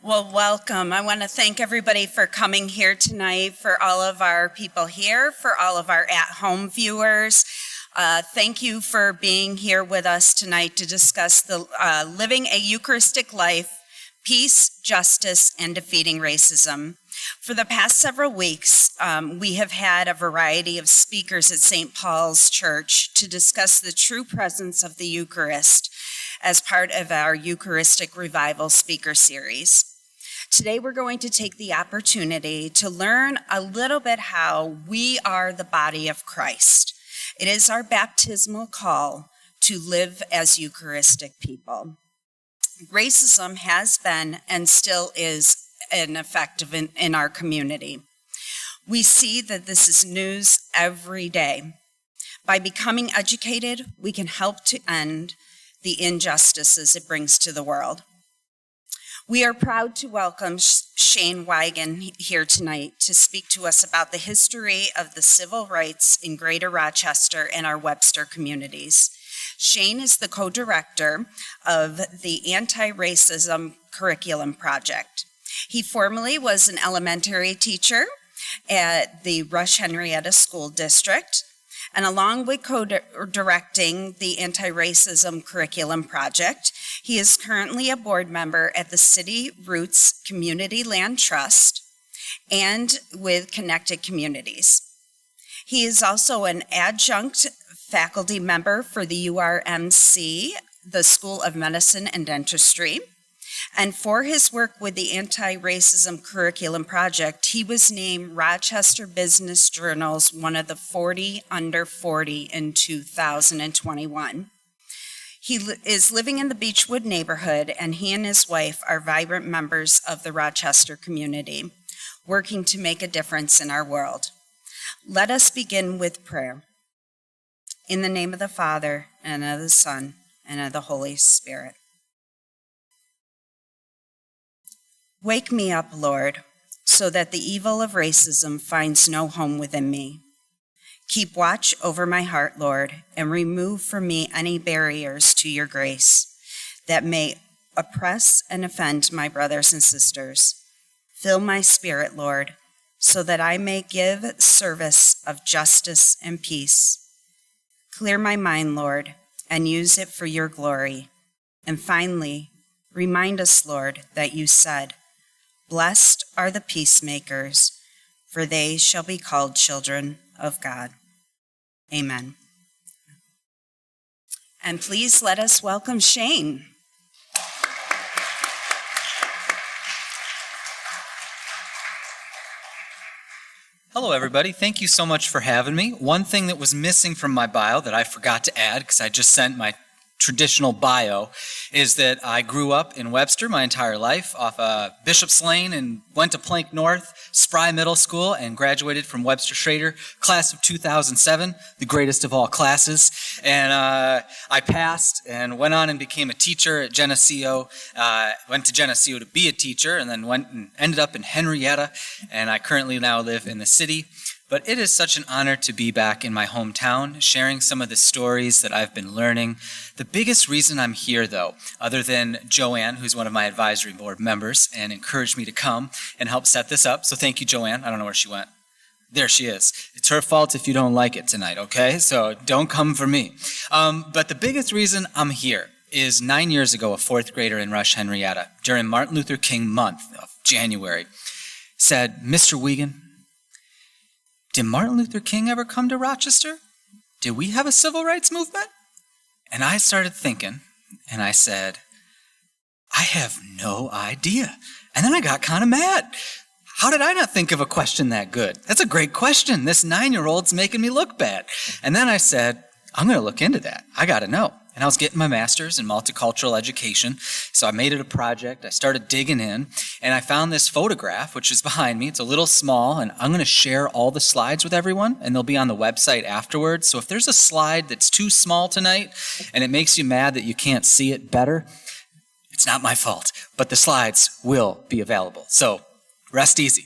Well, welcome. I want to thank everybody for coming here tonight, for all of our people here, for all of our at-home viewers. Thank you for being here with us tonight to discuss the living a Eucharistic life, peace, justice, and defeating racism. For the past several weeks, we have had a variety of speakers at St. Paul's Church to discuss the true presence of the Eucharist as part of our Eucharistic Revival speaker series. Today, we're going to take the opportunity to learn a little bit how we are the body of Christ. It is our baptismal call to live as Eucharistic people. Racism has been and still is an effect in our community. We see that this is news every day. By becoming educated, we can help to end the injustices it brings to the world. We are proud to welcome Shane Wiegand here tonight to speak to us about the history of the civil rights in Greater Rochester and our Webster communities. Shane is the co-director of the Anti-Racism Curriculum Project. He formerly was an elementary teacher at the Rush Henrietta School District, and along with co-directing the Anti-Racism Curriculum Project, he is currently a board member at the City Roots Community Land Trust and with Connected Communities. He is also an adjunct faculty member for the URMC, the School of Medicine and Dentistry. And for his work with the Anti-Racism Curriculum Project, he was named Rochester Business Journal's one of the 40 under 40 in 2021. He is living in the Beechwood neighborhood, and he and his wife are vibrant members of the Rochester community, working to make a difference in our world. Let us begin with prayer. In the name of the Father, and of the Son, and of the Holy Spirit. Wake me up, Lord, so that the evil of racism finds no home within me. Keep watch over my heart, Lord, and remove from me any barriers to your grace that may oppress and offend my brothers and sisters. Fill my spirit, Lord, so that I may give service of justice and peace. Clear my mind, Lord, and use it for your glory. And finally, remind us, Lord, that you said, "Blessed are the peacemakers, for they shall be called children of God." Amen. And please let us welcome Shane. Hello, everybody. Thank you so much for having me. One thing that was missing from my bio that I forgot to add, because I just sent my traditional bio, is that I grew up in Webster my entire life off Bishop's Lane and went to Plank North, Spry Middle School, and graduated from Webster Schrader, class of 2007, the greatest of all classes. And I passed and went on and became a teacher at Geneseo, went to Geneseo to be a teacher, and then went and ended up in Henrietta, and I currently now live in the city. But it is such an honor to be back in my hometown, sharing some of the stories that I've been learning. The biggest reason I'm here, though, other than Joanne, who's one of my advisory board members, and encouraged me to come and help set this up. So thank you, Joanne. I don't know where she went. There she is. It's her fault if you don't like it tonight, okay? So don't come for me. But the biggest reason I'm here is 9 years ago, a fourth grader in Rush Henrietta, during Martin Luther King month of January, said, "Mr. Wiegand, did Martin Luther King ever come to Rochester? Did we have a civil rights movement?" And I started thinking, and I said, I have no idea. And then I got kind of mad. How did I not think of a question that good? That's a great question. This 9-year-old's making me look bad. And then I said, I'm going to look into that. I got to know. And I was getting my master's in multicultural education, so I made it a project. I started digging in, and I found this photograph, which is behind me. It's a little small, and I'm going to share all the slides with everyone, and they'll be on the website afterwards. So if there's a slide that's too small tonight, and it makes you mad that you can't see it better, it's not my fault, but the slides will be available. So rest easy.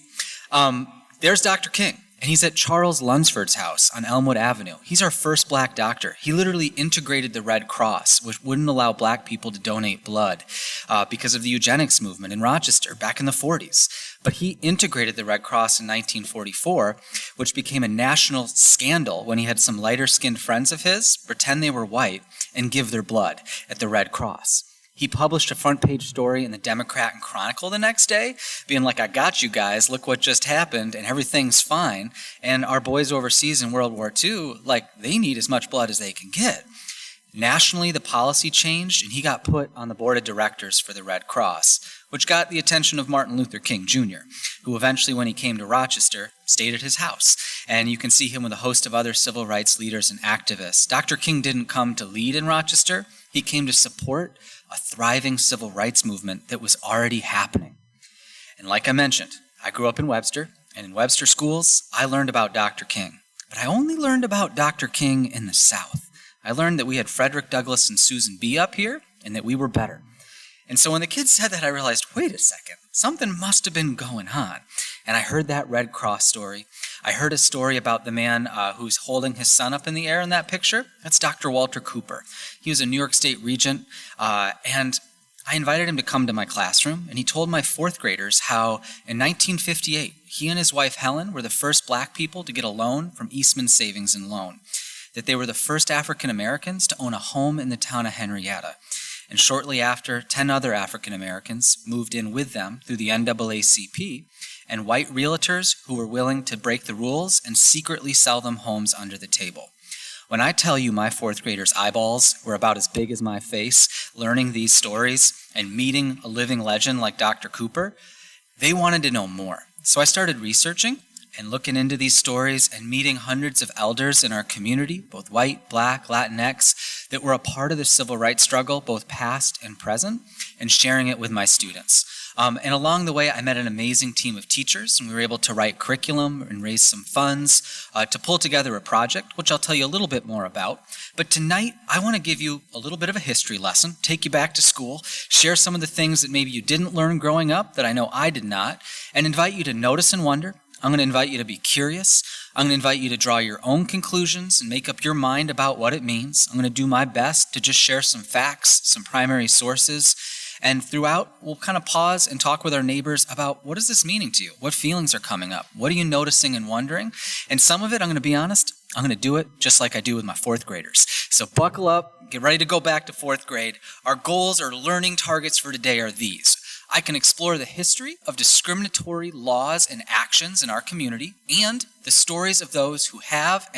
There's Dr. King. And he's at Charles Lunsford's house on Elmwood Avenue. He's our first black doctor. He literally integrated the Red Cross, which wouldn't allow black people to donate blood. because of the eugenics movement in Rochester back in the 40s. But he integrated the Red Cross in 1944, which became a national scandal when he had some lighter-skinned friends of his pretend they were white and give their blood at the Red Cross. He published a front-page story in the Democrat and Chronicle the next day, being like, I got you guys, look what just happened, and everything's fine. And our boys overseas in World War II, they need as much blood as they can get. Nationally, the policy changed, and he got put on the board of directors for the Red Cross, which got the attention of Martin Luther King Jr., who eventually, when he came to Rochester, stayed at his house. And you can see him with a host of other civil rights leaders and activists. Dr. King didn't come to lead in Rochester. He came to support a thriving civil rights movement that was already happening. And like I mentioned, I grew up in Webster, and in Webster schools, I learned about Dr. King. But I only learned about Dr. King in the South. I learned that we had Frederick Douglass and Susan B. up here, and that we were better. And so when the kids said that, I realized, wait a second, something must have been going on. And I heard that Red Cross story. I heard a story about the man who's holding his son up in the air in that picture. That's Dr. Walter Cooper. He was a New York State regent, and I invited him to come to my classroom, and he told my fourth graders how in 1958, he and his wife Helen were the first black people to get a loan from Eastman Savings and Loan, that they were the first African Americans to own a home in the town of Henrietta. And shortly after, 10 other African Americans moved in with them through the NAACP, and white realtors who were willing to break the rules and secretly sell them homes under the table. When I tell you my fourth graders' eyeballs were about as big as my face, learning these stories and meeting a living legend like Dr. Cooper, they wanted to know more. So I started researching and looking into these stories and meeting hundreds of elders in our community, both white, black, Latinx, that were a part of the civil rights struggle, both past and present, and sharing it with my students. And along the way, I met an amazing team of teachers, and we were able to write curriculum and raise some funds to pull together a project, which I'll tell you a little bit more about. But tonight, I want to give you a little bit of a history lesson, take you back to school, share some of the things that maybe you didn't learn growing up that I know I did not, and invite you to notice and wonder. I'm going to invite you to be curious. I'm going to invite you to draw your own conclusions and make up your mind about what it means. I'm going to do my best to just share some facts, some primary sources, and throughout, we'll kind of pause and talk with our neighbors about what is this meaning to you? What feelings are coming up? What are you noticing and wondering? And some of it, I'm going to be honest, I'm going to do it just like I do with my fourth graders. So buckle up, get ready to go back to fourth grade. Our goals or learning targets for today are these. I can explore the history of discriminatory laws and actions in our community and the stories of those who have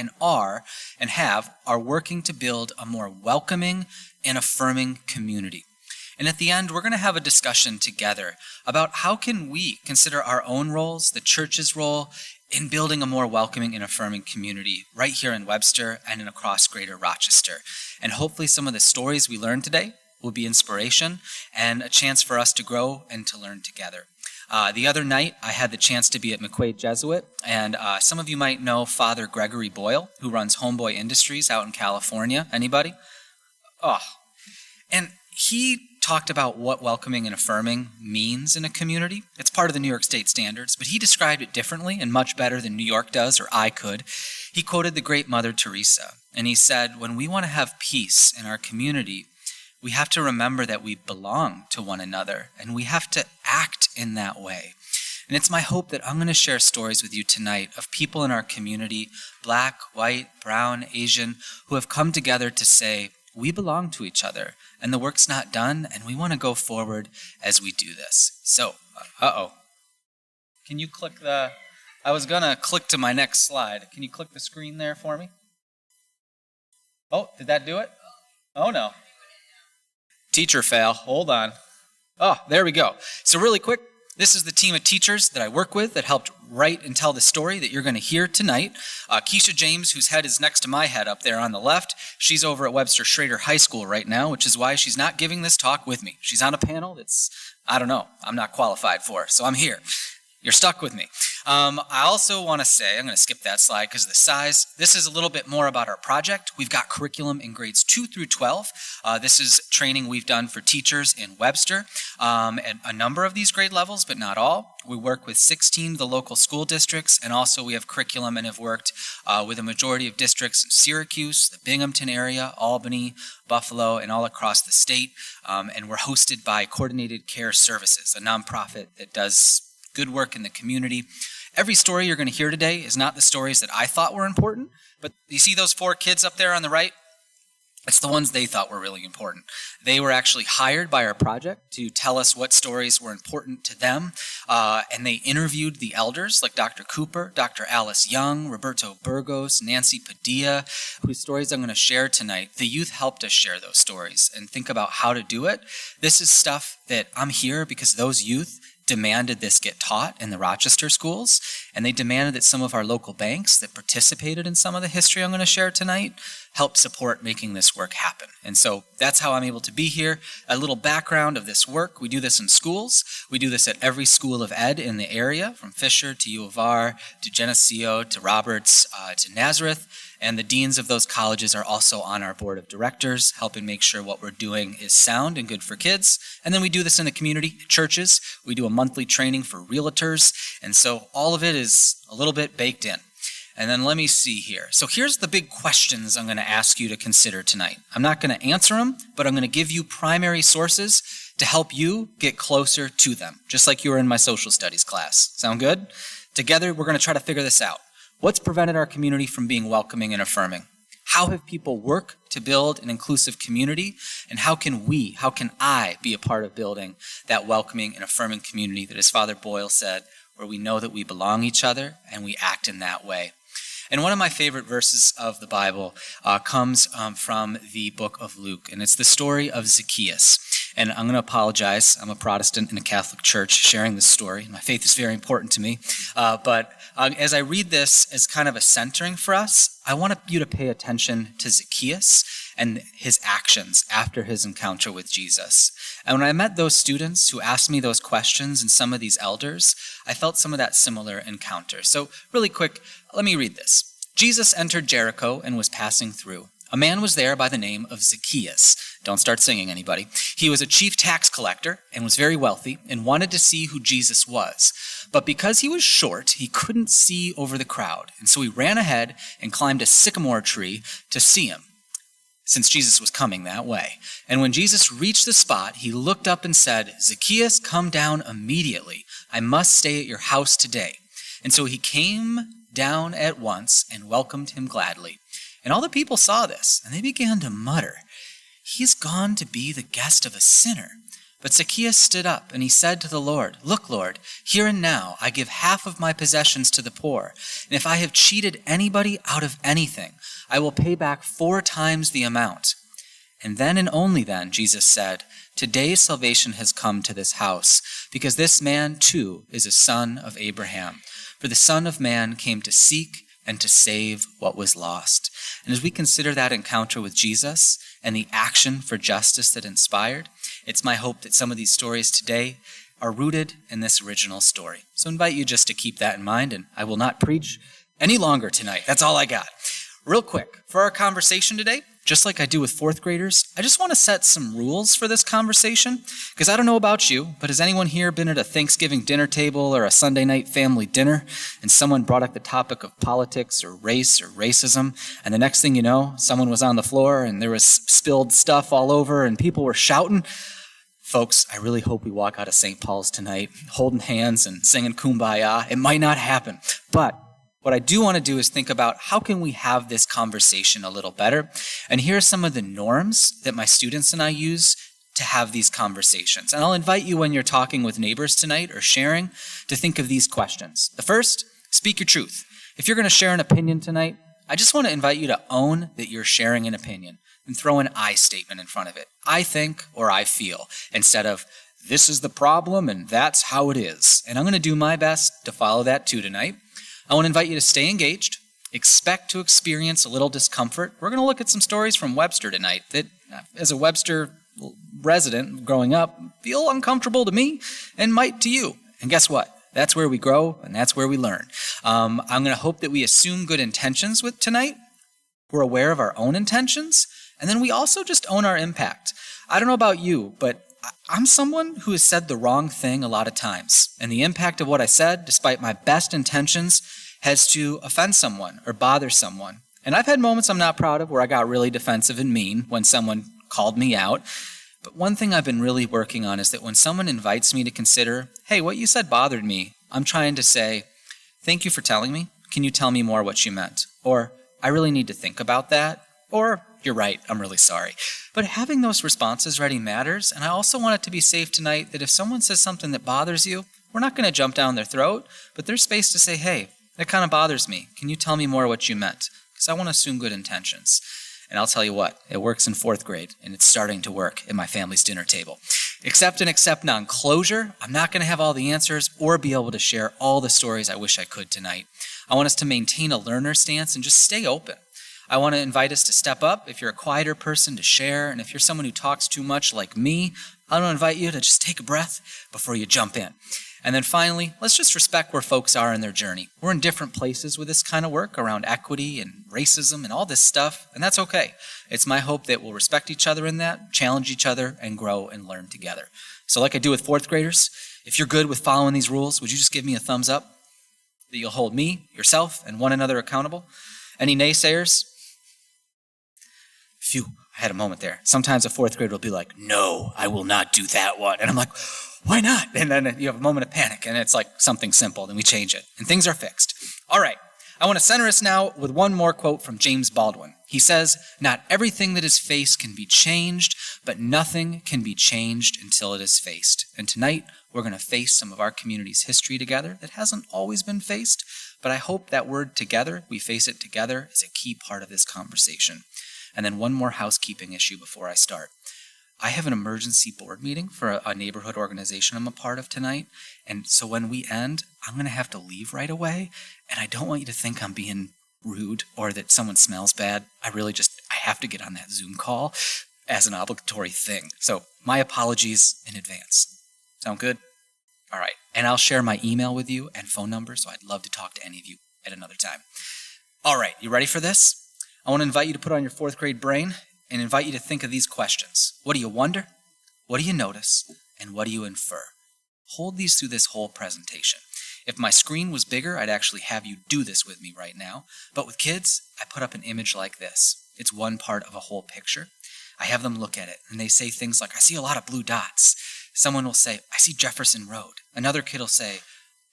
are working to build a more welcoming and affirming community. And at the end, we're going to have a discussion together about how can we consider our own roles, the church's role, in building a more welcoming and affirming community right here in Webster and across greater Rochester. And hopefully some of the stories we learned today will be inspiration and a chance for us to grow and to learn together. The other night, I had the chance to be at McQuaid Jesuit, and some of you might know Father Gregory Boyle, who runs Homeboy Industries out in California. Anybody? And he talked about what welcoming and affirming means in a community. It's part of the New York State standards, but he described it differently and much better than New York does or I could. He quoted the great Mother Teresa, and he said, when we want to have peace in our community, we have to remember that we belong to one another, and we have to act in that way. And it's my hope that I'm going to share stories with you tonight of people in our community, black, white, brown, Asian, who have come together to say, we belong to each other, and the work's not done, and we want to go forward as we do this. So, can you click I was going to click to my next slide. Can you click the screen there for me? Oh, did that do it? Oh, no. Teacher fail. Hold on. Oh, there we go. So really quick, this is the team of teachers that I work with that helped write and tell the story that you're going to hear tonight. Keisha James, whose head is next to my head up there on the left, she's over at Webster Schrader High School right now, which is why she's not giving this talk with me. She's on a panel that's, I don't know, I'm not qualified for, so I'm here. You're stuck with me. I also want to say, I'm going to skip that slide because of the size. This is a little bit more about our project. We've got curriculum in grades 2 through 12. This is training we've done for teachers in Webster at a number of these grade levels, but not all. We work with 16 of the local school districts, and also we have curriculum and have worked with a majority of districts in Syracuse, the Binghamton area, Albany, Buffalo, and all across the state. And we're hosted by Coordinated Care Services, a nonprofit that does good work in the community. Every story you're going to hear today is not the stories that I thought were important, but you see those 4 kids up there on the right? It's the ones they thought were really important. They were actually hired by our project to tell us what stories were important to them, and they interviewed the elders like Dr. Cooper, Dr. Alice Young, Roberto Burgos, Nancy Padilla, whose stories I'm going to share tonight. The youth helped us share those stories and think about how to do it. This is stuff that I'm here because those youth demanded this get taught in the Rochester schools, and they demanded that some of our local banks that participated in some of the history I'm going to share tonight help support making this work happen. And so that's how I'm able to be here. A little background of this work. We do this in schools. We do this at every school of ed in the area, from Fisher to U of R to Geneseo to Roberts to Nazareth. And the deans of those colleges are also on our board of directors, helping make sure what we're doing is sound and good for kids. And then we do this in the community, churches. We do a monthly training for realtors. And so all of it is a little bit baked in. And then let me see here. So here's the big questions I'm going to ask you to consider tonight. I'm not going to answer them, but I'm going to give you primary sources to help you get closer to them, just like you were in my social studies class. Sound good? Together, we're going to try to figure this out. What's prevented our community from being welcoming and affirming? How have people worked to build an inclusive community? And how can I be a part of building that welcoming and affirming community that, as Father Boyle said, where we know that we belong each other and we act in that way? And one of my favorite verses of the Bible comes from the book of Luke, and it's the story of Zacchaeus. And I'm going to apologize. I'm a Protestant in a Catholic church sharing this story. My faith is very important to me. But as I read this as kind of a centering for us, I want you to pay attention to Zacchaeus and his actions after his encounter with Jesus. And when I met those students who asked me those questions and some of these elders, I felt some of that similar encounter. So really quick, let me read this. Jesus entered Jericho and was passing through. A man was there by the name of Zacchaeus. Don't start singing, anybody. He was a chief tax collector and was very wealthy and wanted to see who Jesus was. But because he was short, he couldn't see over the crowd. And so he ran ahead and climbed a sycamore tree to see him, since Jesus was coming that way. And when Jesus reached the spot, he looked up and said, "Zacchaeus, come down immediately. I must stay at your house today." And so he came down at once and welcomed him gladly. And all the people saw this, and they began to mutter, "He's gone to be the guest of a sinner." But Zacchaeus stood up, and he said to the Lord, "Look, Lord, here and now I give half of my possessions to the poor, and if I have cheated anybody out of anything, I will pay back 4 times the amount." And then and only then, Jesus said, "Today salvation has come to this house, because this man too is a son of Abraham. For the Son of Man came to seek and to save what was lost." And as we consider that encounter with Jesus and the action for justice that inspired, it's my hope that some of these stories today are rooted in this original story. So I invite you just to keep that in mind, and I will not preach any longer tonight. That's all I got. Real quick, for our conversation today, just like I do with 4th graders, I just want to set some rules for this conversation, because I don't know about you, but has anyone here been at a Thanksgiving dinner table or a Sunday night family dinner, and someone brought up the topic of politics or race or racism, and the next thing you know, someone was on the floor and there was spilled stuff all over and people were shouting? Folks, I really hope we walk out of St. Paul's tonight holding hands and singing Kumbaya. It might not happen, but what I do want to do is think about how can we have this conversation a little better. And here are some of the norms that my students and I use to have these conversations. And I'll invite you when you're talking with neighbors tonight or sharing to think of these questions. The first, speak your truth. If you're going to share an opinion tonight, I just want to invite you to own that you're sharing an opinion and throw an I statement in front of it. I think or I feel, instead of this is the problem and that's how it is. And I'm going to do my best to follow that too tonight. I want to invite you to stay engaged, expect to experience a little discomfort. We're going to look at some stories from Webster tonight that, as a Webster resident growing up, feel uncomfortable to me and might to you. And guess what? That's where we grow, and that's where we learn. I'm going to hope that we assume good intentions with tonight. We're aware of our own intentions, and then we also just own our impact. I don't know about you, but I'm someone who has said the wrong thing a lot of times, and the impact of what I said, despite my best intentions, has to offend someone or bother someone. And I've had moments I'm not proud of where I got really defensive and mean when someone called me out. But one thing I've been really working on is that when someone invites me to consider, hey, what you said bothered me, I'm trying to say, thank you for telling me. Can you tell me more what you meant? Or, I really need to think about that. Or, you're right, I'm really sorry. But having those responses ready matters, and I also want it to be safe tonight that if someone says something that bothers you, we're not going to jump down their throat, but there's space to say, hey, that kind of bothers me. Can you tell me more what you meant? Because I want to assume good intentions. And I'll tell you what, it works in 4th grade, and it's starting to work at my family's dinner table. Accept and accept non-closure. I'm not going to have all the answers or be able to share all the stories I wish I could tonight. I want us to maintain a learner stance and just stay open. I want to invite us to step up. If you're a quieter person, to share. And if you're someone who talks too much like me, I want to invite you to just take a breath before you jump in. And then finally, let's just respect where folks are in their journey. We're in different places with this kind of work around equity and racism and all this stuff, and that's okay. It's my hope that we'll respect each other in that, challenge each other, and grow and learn together. So like I do with 4th graders, if you're good with following these rules, would you just give me a thumbs up? That you'll hold me, yourself, and one another accountable? Any naysayers? Phew, I had a moment there. Sometimes a 4th grader will be like, no, I will not do that one. And I'm like, why not? And then you have a moment of panic, and it's like something simple, then we change it, and things are fixed. All right, I want to center us now with one more quote from James Baldwin. He says, not everything that is faced can be changed, but nothing can be changed until it is faced. And tonight, we're going to face some of our community's history together that hasn't always been faced, but I hope that word together, we face it together, is a key part of this conversation. And then one more housekeeping issue before I start. I have an emergency board meeting for a neighborhood organization I'm a part of tonight, and so when we end, I'm going to have to leave right away, and I don't want you to think I'm being rude or that someone smells bad. I have to get on that Zoom call as an obligatory thing. So my apologies in advance. Sound good? All right, and I'll share my email with you and phone number, so I'd love to talk to any of you at another time. All right, you ready for this? I want to invite you to put on your 4th grade brain and invite you to think of these questions. What do you wonder? What do you notice? And what do you infer? Hold these through this whole presentation. If my screen was bigger, I'd actually have you do this with me right now. But with kids, I put up an image like this. It's one part of a whole picture. I have them look at it, and they say things like, I see a lot of blue dots. Someone will say, I see Jefferson Road. Another kid will say,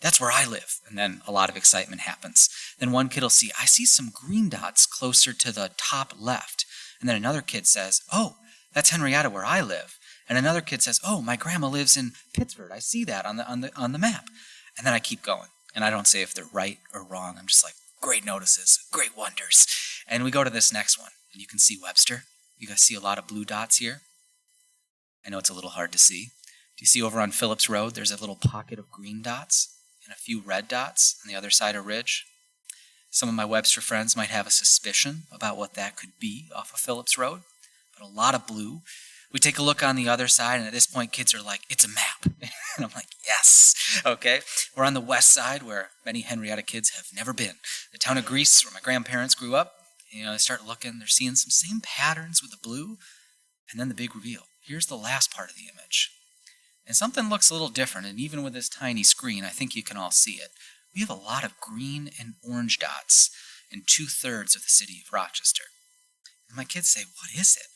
that's where I live. And then a lot of excitement happens. Then one kid will see, I see some green dots closer to the top left. And then another kid says, oh, that's Henrietta where I live. And another kid says, oh, my grandma lives in Pittsburgh. I see that on the map. And then I keep going. And I don't say if they're right or wrong. I'm just like, great notices, great wonders. And we go to this next one. And you can see Webster. You guys see a lot of blue dots here. I know it's a little hard to see. Do you see over on Phillips Road, there's a little pocket of green dots and a few red dots on the other side of Ridge? Some of my Webster friends might have a suspicion about what that could be off of Phillips Road, but a lot of blue. We take a look on the other side, and at this point, kids are like, it's a map. And I'm like, yes, okay. We're on the west side, where many Henrietta kids have never been. The town of Greece, where my grandparents grew up. They start looking, they're seeing some same patterns with the blue, and then the big reveal. Here's the last part of the image. And something looks a little different, and even with this tiny screen, I think you can all see it. We have a lot of green and orange dots in 2/3 of the city of Rochester. And my kids say, what is it?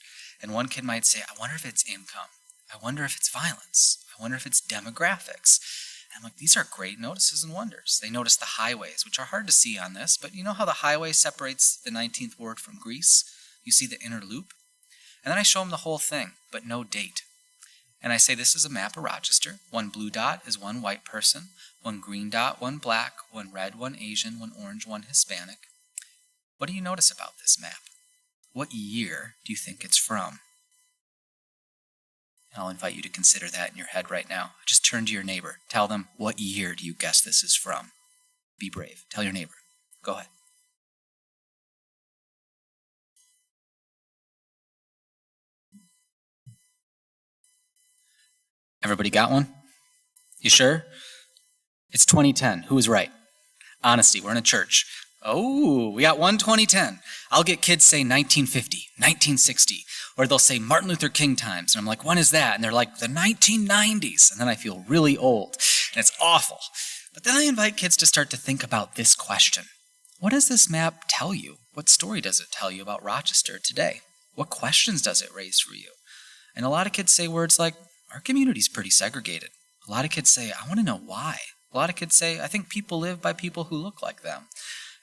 And one kid might say, I wonder if it's income. I wonder if it's violence. I wonder if it's demographics. And I'm like, these are great notices and wonders. They notice the highways, which are hard to see on this, but you know how the highway separates the 19th ward from Greece? You see the inner loop? And then I show them the whole thing, but no date. And I say, this is a map of Rochester. One blue dot is one white person, one green dot, one black, one red, one Asian, one orange, one Hispanic. What do you notice about this map? What year do you think it's from? And I'll invite you to consider that in your head right now. Just turn to your neighbor. Tell them, what year do you guess this is from? Be brave. Tell your neighbor. Go ahead. Everybody got one? You sure? It's 2010. Who was right? Honesty. We're in a church. Oh, we got one 2010. I'll get kids say 1950, 1960, or they'll say Martin Luther King times. And I'm like, when is that? And they're like, the 1990s. And then I feel really old. And it's awful. But then I invite kids to start to think about this question. What does this map tell you? What story does it tell you about Rochester today? What questions does it raise for you? And a lot of kids say words like, our community's pretty segregated. A lot of kids say, I want to know why. A lot of kids say, I think people live by people who look like them.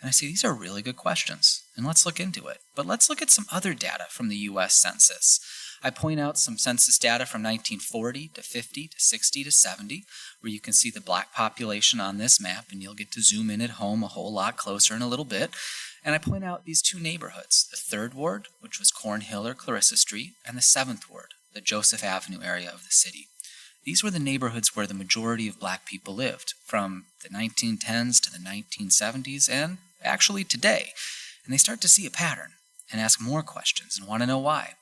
And I say, these are really good questions, and let's look into it. But let's look at some other data from the U.S. Census. I point out some census data from 1940 to 50 to 60 to 70, where you can see the black population on this map, and you'll get to zoom in at home a whole lot closer in a little bit. And I point out these two neighborhoods, the 3rd Ward, which was Cornhill or Clarissa Street, and the 7th Ward, the Joseph Avenue area of the city. These were the neighborhoods where the majority of black people lived, from the 1910s to the 1970s, and actually today. And they start to see a pattern and ask more questions and want to know why.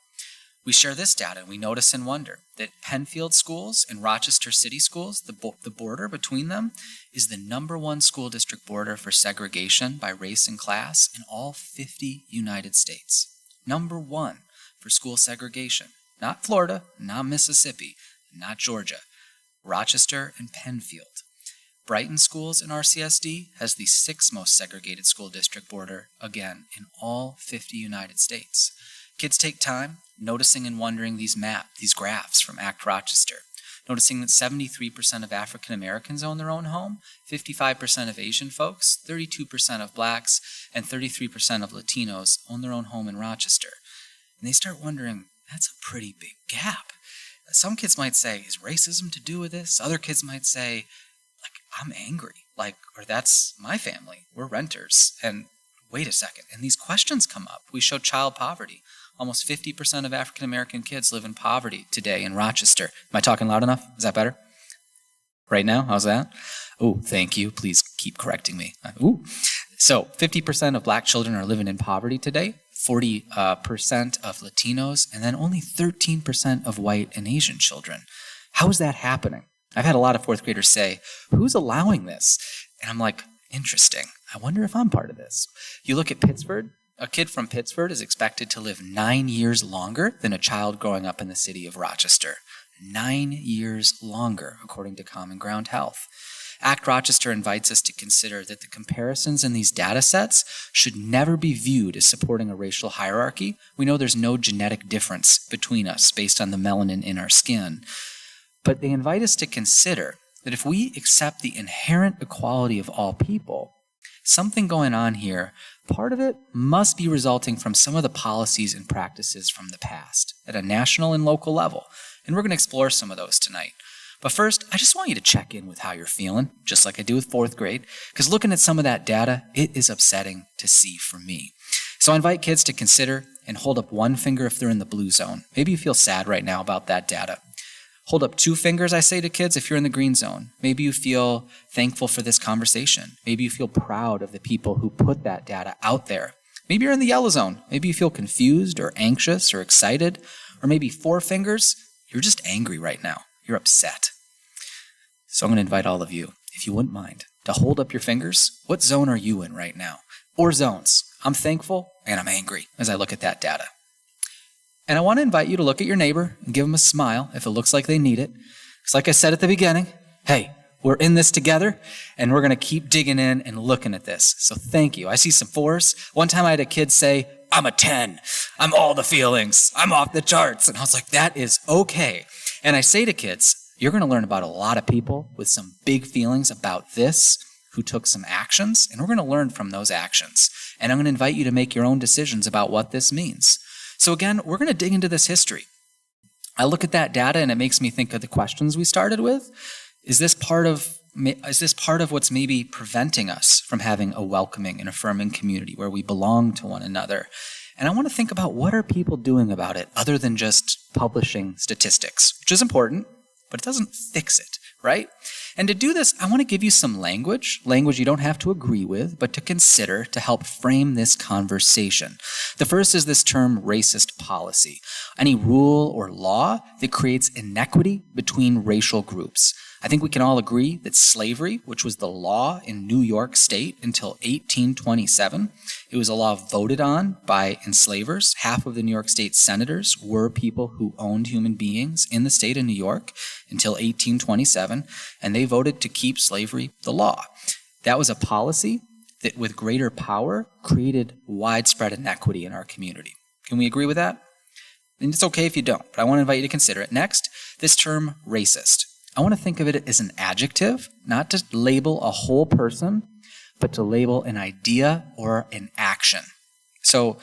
We share this data and we notice and wonder that Penfield schools and Rochester City schools, the border between them, is the #1 school district border for segregation by race and class in all 50 United States. #1 for school segregation. Not Florida, not Mississippi, not Georgia. Rochester and Penfield. Brighton Schools in RCSD has the 6th most segregated school district border, again, in all 50 United States. Kids take time noticing and wondering these graphs from ACT Rochester, noticing that 73% of African Americans own their own home, 55% of Asian folks, 32% of blacks, and 33% of Latinos own their own home in Rochester. And they start wondering, that's a pretty big gap. Some kids might say, is racism to do with this? Other kids might say, I'm angry, or that's my family, we're renters, and wait a second, and these questions come up. We show child poverty. Almost 50% of African American kids live in poverty today in Rochester. Am I talking loud enough? Is that better? Right now? How's that? Oh, thank you. Please keep correcting me. Ooh. So 50% of black children are living in poverty today, 40% of Latinos, and then only 13% of white and Asian children. How is that happening? I've had a lot of 4th graders say, who's allowing this? And I'm like, interesting. I wonder if I'm part of this. You look at Pittsford. A kid from Pittsford is expected to live 9 years longer than a child growing up in the city of Rochester. 9 years longer, according to Common Ground Health. ACT Rochester invites us to consider that the comparisons in these data sets should never be viewed as supporting a racial hierarchy. We know there's no genetic difference between us based on the melanin in our skin. But they invite us to consider that if we accept the inherent equality of all people, something going on here, part of it must be resulting from some of the policies and practices from the past at a national and local level. And we're going to explore some of those tonight. But first, I just want you to check in with how you're feeling, just like I do with 4th grade, because looking at some of that data, it is upsetting to see for me. So I invite kids to consider and hold up one finger if they're in the blue zone. Maybe you feel sad right now about that data. Hold up 2 fingers, I say to kids, if you're in the green zone. Maybe you feel thankful for this conversation. Maybe you feel proud of the people who put that data out there. Maybe you're in the yellow zone. Maybe you feel confused or anxious or excited. Or maybe 4 fingers, you're just angry right now. You're upset. So I'm going to invite all of you, if you wouldn't mind, to hold up your fingers. What zone are you in right now? Or zones. I'm thankful and I'm angry as I look at that data. And I want to invite you to look at your neighbor and give them a smile if it looks like they need it. It's like I said at the beginning, hey, we're in this together, and we're going to keep digging in and looking at this. So thank you. I see some 4s. One time I had a kid say, I'm a 10. I'm all the feelings. I'm off the charts. And I was like, that is okay. And I say to kids, you're going to learn about a lot of people with some big feelings about this who took some actions, and we're going to learn from those actions. And I'm going to invite you to make your own decisions about what this means. So again, we're going to dig into this history. I look at that data and it makes me think of the questions we started with. Is this part of what's maybe preventing us from having a welcoming and affirming community where we belong to one another? And I want to think about what are people doing about it other than just publishing statistics, which is important, but it doesn't fix it, right? And to do this, I want to give you some language you don't have to agree with, but to consider to help frame this conversation. The first is this term racist policy, any rule or law that creates inequity between racial groups. I think we can all agree that slavery, which was the law in New York State until 1827, it was a law voted on by enslavers. Half of the New York State senators were people who owned human beings in the state of New York until 1827, and they voted to keep slavery the law. That was a policy that, with greater power, created widespread inequity in our community. Can we agree with that? And it's okay if you don't, but I want to invite you to consider it. Next, this term racist. I want to think of it as an adjective, not to label a whole person, but to label an idea or an action. So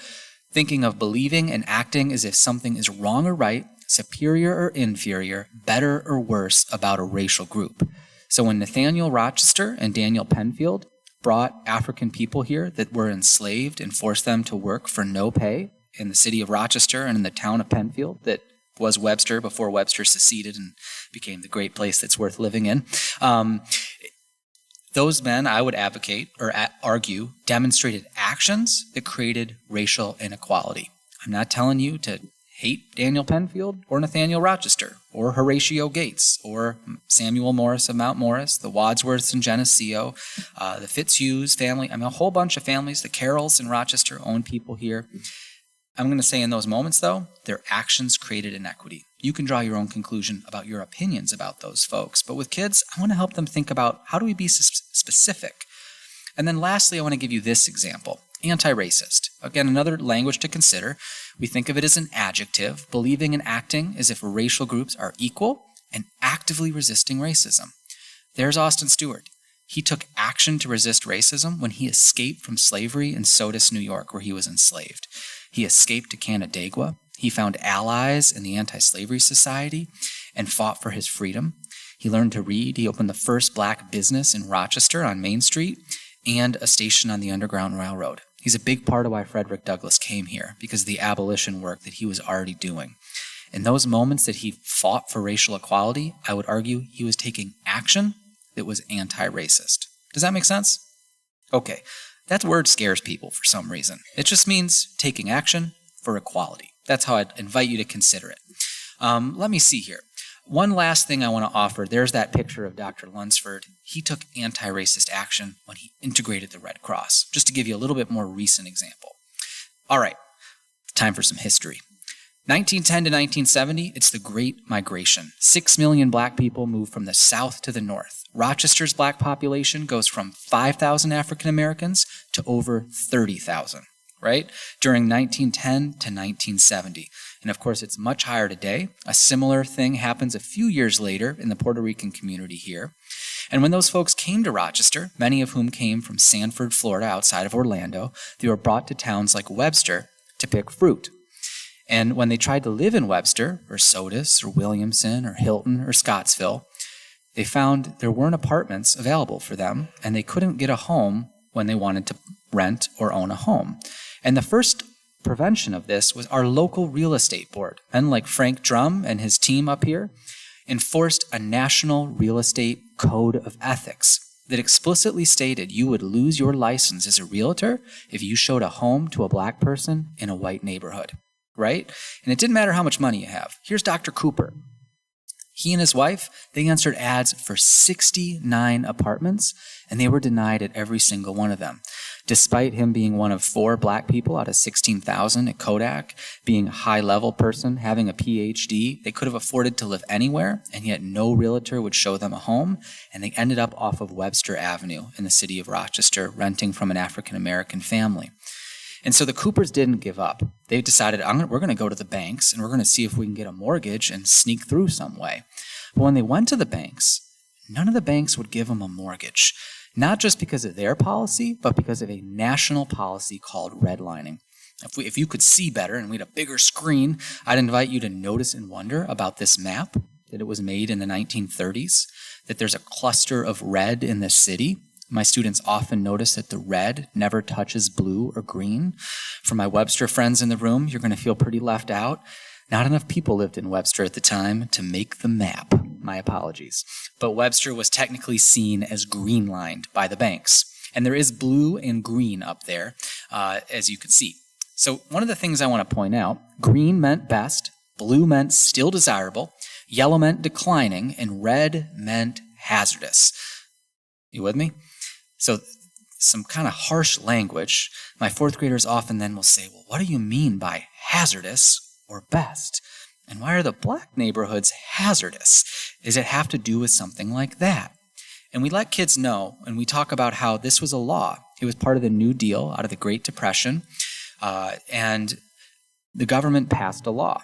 thinking of believing and acting as if something is wrong or right, superior or inferior, better or worse about a racial group. So when Nathaniel Rochester and Daniel Penfield brought African people here that were enslaved and forced them to work for no pay in the city of Rochester and in the town of Penfield that was Webster before Webster seceded and became the great place that's worth living in. Those men, I would advocate or argue, demonstrated actions that created racial inequality. I'm not telling you to hate Daniel Penfield or Nathaniel Rochester or Horatio Gates or Samuel Morris of Mount Morris, the Wadsworths in Geneseo, the Fitzhughs family. I mean, a whole bunch of families. The Carrolls in Rochester own people here. I'm going to say in those moments, though, their actions created inequity. You can draw your own conclusion about your opinions about those folks. But with kids, I want to help them think about how do we be specific. And then lastly, I want to give you this example, anti-racist. Again, another language to consider. We think of it as an adjective, believing and acting as if racial groups are equal and actively resisting racism. There's Austin Stewart. He took action to resist racism when he escaped from slavery in Sodus, New York, where he was enslaved. He escaped to Canandaigua. He found allies in the Anti-Slavery Society and fought for his freedom. He learned to read. He opened the first black business in Rochester on Main Street and a station on the Underground Railroad. He's a big part of why Frederick Douglass came here, because of the abolition work that he was already doing. In those moments that he fought for racial equality, I would argue he was taking action that was anti-racist. Does that make sense? Okay. That word scares people for some reason. It just means taking action for equality. That's how I'd invite you to consider it. Let me see here. One last thing I want to offer. There's that picture of Dr. Lunsford. He took anti-racist action when he integrated the Red Cross, just to give you a little bit more recent example. All right, time for some history. 1910 to 1970, it's the Great Migration. 6 million black people moved from the south to the north. Rochester's black population goes from 5,000 African Americans to over 30,000, right? During 1910 to 1970. And of course, it's much higher today. A similar thing happens a few years later in the Puerto Rican community here. And when those folks came to Rochester, many of whom came from Sanford, Florida, outside of Orlando, they were brought to towns like Webster to pick fruit. And when they tried to live in Webster, or Sodus, or Williamson, or Hilton, or Scottsville, they found there weren't apartments available for them, and they couldn't get a home when they wanted to rent or own a home. And the first prevention of this was our local real estate board. Men like Frank Drum and his team up here enforced a national real estate code of ethics that explicitly stated you would lose your license as a realtor if you showed a home to a black person in a white neighborhood. Right? And it didn't matter how much money you have. Here's Dr. Cooper. He and his wife, they answered ads for 69 apartments, and they were denied at every single one of them. Despite him being one of 4 black people out of 16,000 at Kodak, being a high-level person, having a PhD, they could have afforded to live anywhere, and yet no realtor would show them a home, and they ended up off of Webster Avenue in the city of Rochester, renting from an African-American family. And so the Coopers didn't give up. They decided, we're going to go to the banks and we're going to see if we can get a mortgage and sneak through some way. But when they went to the banks, none of the banks would give them a mortgage, not just because of their policy, but because of a national policy called redlining. If you could see better and we had a bigger screen, I'd invite you to notice and wonder about this map, that it was made in the 1930s, that there's a cluster of red in the city. My students often notice that the red never touches blue or green. For my Webster friends in the room, you're going to feel pretty left out. Not enough people lived in Webster at the time to make the map. My apologies. But Webster was technically seen as green-lined by the banks. And there is blue and green up there, as you can see. So one of the things I want to point out, green meant best, blue meant still desirable, yellow meant declining, and red meant hazardous. You with me? So some kind of harsh language. My fourth graders often then will say, well, what do you mean by hazardous or best? And why are the black neighborhoods hazardous? Does it have to do with something like that? And we let kids know, and we talk about how this was a law. It was part of the New Deal out of the Great Depression, and the government passed a law.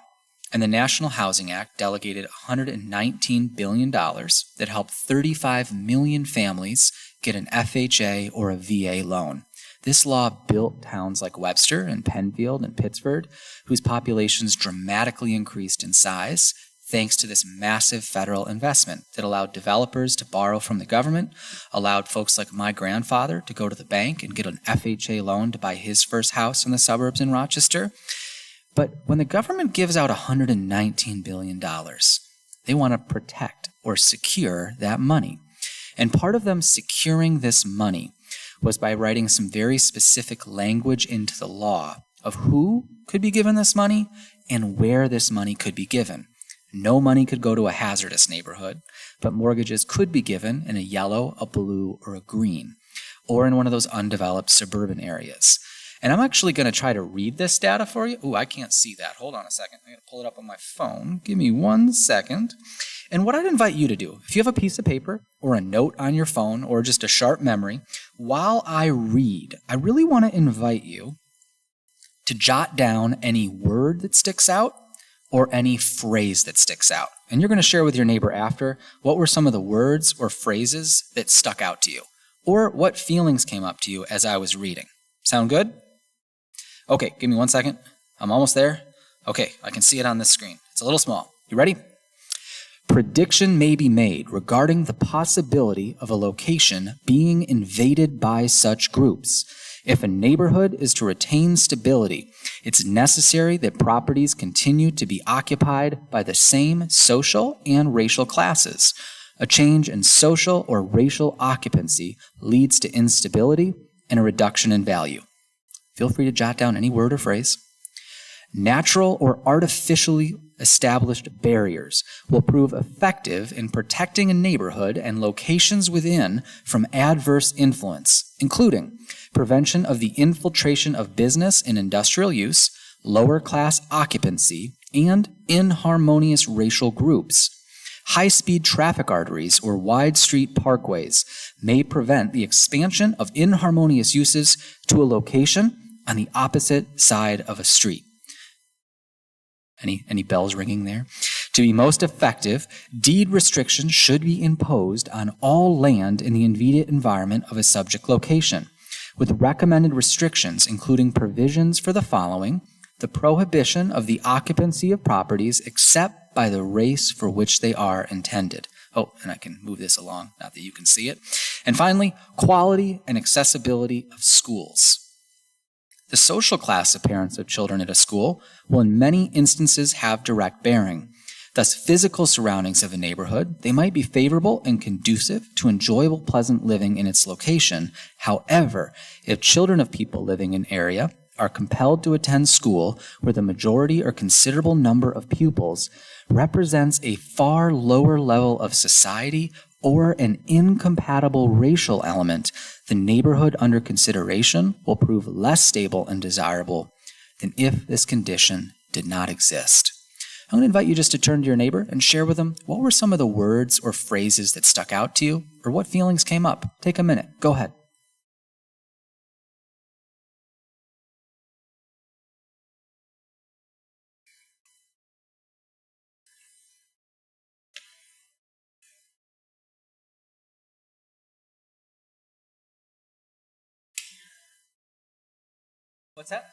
And the National Housing Act delegated $119 billion that helped 35 million families get an FHA or a VA loan. This law built towns like Webster and Penfield and Pittsford, whose populations dramatically increased in size thanks to this massive federal investment that allowed developers to borrow from the government, allowed folks like my grandfather to go to the bank and get an FHA loan to buy his first house in the suburbs in Rochester. But when the government gives out $119 billion, they want to protect or secure that money. And part of them securing this money was by writing some very specific language into the law of who could be given this money and where this money could be given. No money could go to a hazardous neighborhood, but mortgages could be given in a yellow, a blue, or a green, or in one of those undeveloped suburban areas. And I'm actually going to try to read this data for you. Ooh, I can't see that. Hold on a second. I'm going to pull it up on my phone. Give me 1 second. And what I'd invite you to do, if you have a piece of paper or a note on your phone or just a sharp memory, while I read, I really want to invite you to jot down any word that sticks out or any phrase that sticks out. And you're going to share with your neighbor after what were some of the words or phrases that stuck out to you, or what feelings came up to you as I was reading. Sound good? Okay, give me 1 second. I'm almost there. Okay, I can see it on this screen. It's a little small. You ready? Prediction may be made regarding the possibility of a location being invaded by such groups. If a neighborhood is to retain stability, it's necessary that properties continue to be occupied by the same social and racial classes. A change in social or racial occupancy leads to instability and a reduction in value. Feel free to jot down any word or phrase. Natural or artificially established barriers will prove effective in protecting a neighborhood and locations within from adverse influence, including prevention of the infiltration of business and industrial use, lower class occupancy, and inharmonious racial groups. High-speed traffic arteries or wide street parkways may prevent the expansion of inharmonious uses to a location on the opposite side of a street. Any bells ringing there? To be most effective, deed restrictions should be imposed on all land in the immediate environment of a subject location, with recommended restrictions including provisions for the following: the prohibition of the occupancy of properties except by the race for which they are intended. Oh, and I can move this along, not that you can see it. And finally, quality and accessibility of schools. The social class of parents of children at a school will in many instances have direct bearing. Thus, physical surroundings of a neighborhood, they might be favorable and conducive to enjoyable, pleasant living in its location. However, if children of people living in an area are compelled to attend school where the majority or considerable number of pupils represents a far lower level of society or an incompatible racial element, the neighborhood under consideration will prove less stable and desirable than if this condition did not exist. I'm going to invite you just to turn to your neighbor and share with them what were some of the words or phrases that stuck out to you, or what feelings came up. Take a minute. Go ahead. What's that?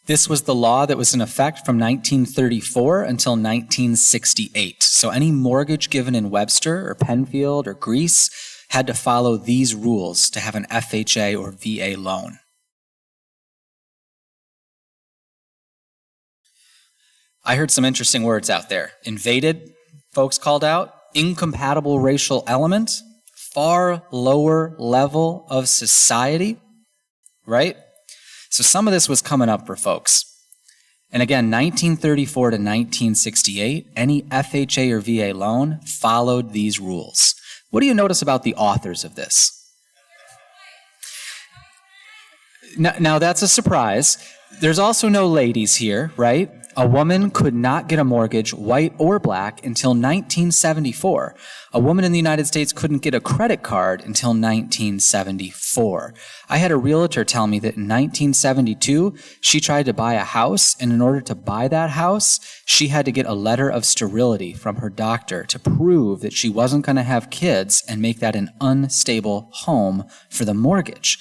This was the law that was in effect from 1934 until 1968. So any mortgage given in Webster or Penfield or Greece had to follow these rules to have an FHA or VA loan. I heard some interesting words out there. Invaded, folks called out. Incompatible racial element. Far lower level of society, right? So some of this was coming up for folks. And again, 1934 to 1968, any FHA or VA loan followed these rules. What do you notice about the authors of this? Now that's a surprise. There's also no ladies here, right? A woman could not get a mortgage, white or black, until 1974. A woman in the United States couldn't get a credit card until 1974. I had a realtor tell me that in 1972, she tried to buy a house, and in order to buy that house, she had to get a letter of sterility from her doctor to prove that she wasn't going to have kids and make that an unstable home for the mortgage.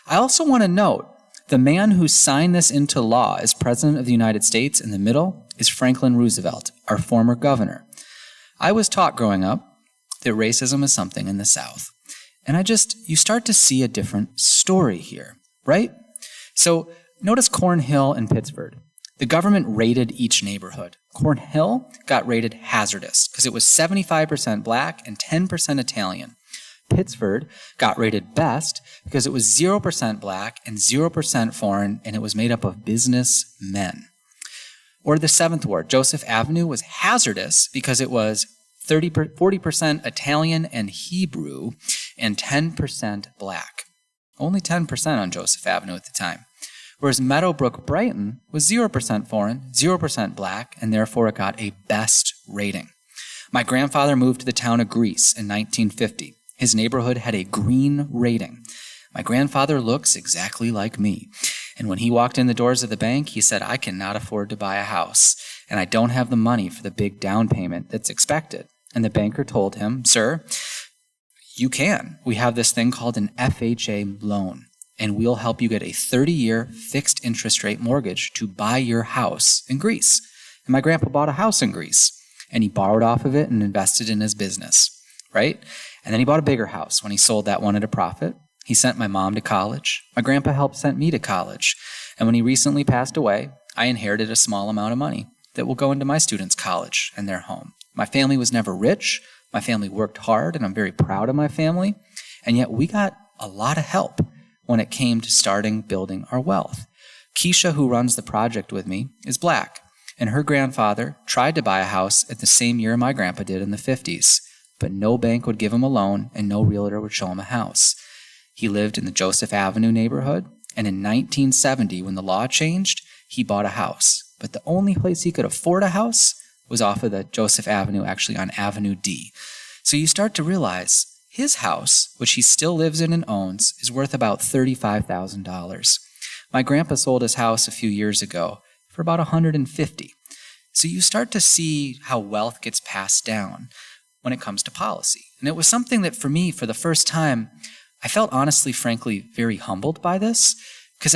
I also want to note, the man who signed this into law as President of the United States in the middle is Franklin Roosevelt, our former governor. I was taught growing up that racism is something in the South. And you start to see a different story here, right? So notice Cornhill and Pittsford. The government rated each neighborhood. Cornhill got rated hazardous because it was 75% black and 10% Italian. Pittsford got rated best because it was 0% black and 0% foreign, and it was made up of businessmen. Or the 7th Ward, Joseph Avenue, was hazardous because it was 40% Italian and Hebrew and 10% black. Only 10% on Joseph Avenue at the time. Whereas Meadowbrook Brighton was 0% foreign, 0% black, and therefore it got a best rating. My grandfather moved to the town of Greece in 1950. His neighborhood had a green rating. My grandfather looks exactly like me. And when he walked in the doors of the bank, he said, I cannot afford to buy a house, and I don't have the money for the big down payment that's expected. And the banker told him, sir, you can. We have this thing called an FHA loan, and we'll help you get a 30-year fixed interest rate mortgage to buy your house in Greece. And my grandpa bought a house in Greece, and he borrowed off of it and invested in his business, right? And then he bought a bigger house when he sold that one at a profit. He sent my mom to college. My grandpa helped send me to college. And when he recently passed away, I inherited a small amount of money that will go into my students' college and their home. My family was never rich. My family worked hard, and I'm very proud of my family. And yet we got a lot of help when it came to building our wealth. Keisha, who runs the project with me, is black, and her grandfather tried to buy a house at the same year my grandpa did in the 50s. But no bank would give him a loan, and no realtor would show him a house. He lived in the Joseph Avenue neighborhood, and in 1970, when the law changed, he bought a house. But the only place he could afford a house was off of the Joseph Avenue, actually on Avenue D. So you start to realize his house, which he still lives in and owns, is worth about $35,000. My grandpa sold his house a few years ago for about $150,000. So you start to see how wealth gets passed down when it comes to policy. And it was something that for me, for the first time, I felt honestly, frankly, very humbled by this, because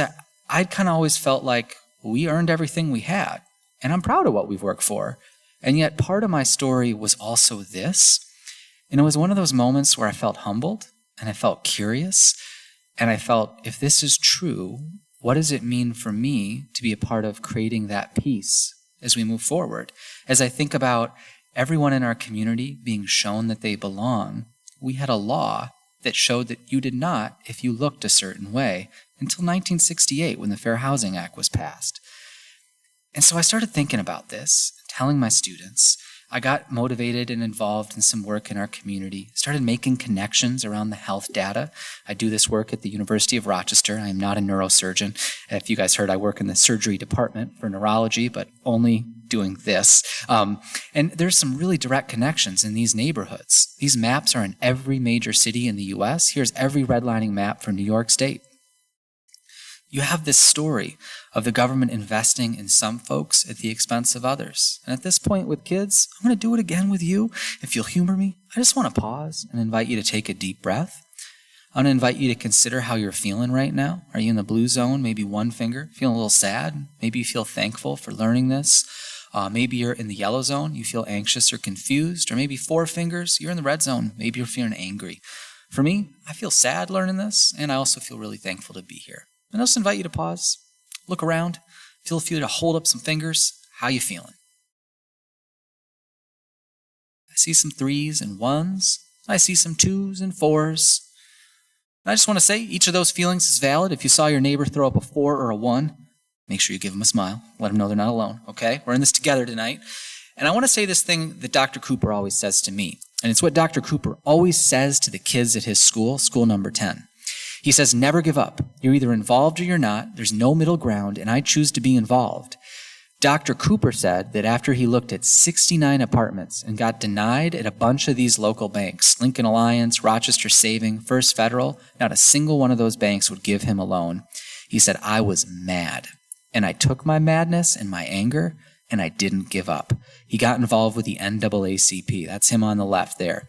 I'd kind of always felt like we earned everything we had, and I'm proud of what we've worked for. And yet part of my story was also this, and it was one of those moments where I felt humbled, and I felt curious, and I felt, if this is true, what does it mean for me to be a part of creating that peace as we move forward? As I think about everyone in our community being shown that they belong, we had a law that showed that you did not if you looked a certain way until 1968 when the Fair Housing Act was passed. And so I started thinking about this, telling my students. I got motivated and involved in some work in our community, started making connections around the health data. I do this work at the University of Rochester. I am not a neurosurgeon. If you guys heard, I work in the surgery department for neurology, but only doing this. And there's some really direct connections in these neighborhoods. These maps are in every major city in the U.S. Here's every redlining map for New York State. You have this story of the government investing in some folks at the expense of others. And at this point with kids, I'm going to do it again with you. If you'll humor me, I just want to pause and invite you to take a deep breath. I want to invite you to consider how you're feeling right now. Are you in the blue zone? Maybe one finger, feeling a little sad. Maybe you feel thankful for learning this. Maybe you're in the yellow zone. You feel anxious or confused. Or maybe 4 fingers, you're in the red zone. Maybe you're feeling angry. For me, I feel sad learning this, and I also feel really thankful to be here. And I'll just invite you to pause, look around, feel free to hold up some fingers. How you feeling? I see some 3s and 1s. I see some 2s and 4s. And I just want to say each of those feelings is valid. If you saw your neighbor throw up a 4 or a 1, Make sure you give them a smile. Let them know they're not alone, okay? We're in this together tonight. And I want to say this thing that Dr. Cooper always says to me. And it's what Dr. Cooper always says to the kids at his school, school number 10. He says, never give up. You're either involved or you're not. There's no middle ground, and I choose to be involved. Dr. Cooper said that after he looked at 69 apartments and got denied at a bunch of these local banks, Lincoln Alliance, Rochester Saving, First Federal, not a single one of those banks would give him a loan. He said, I was mad. And I took my madness and my anger, and I didn't give up. He got involved with the NAACP. That's him on the left there.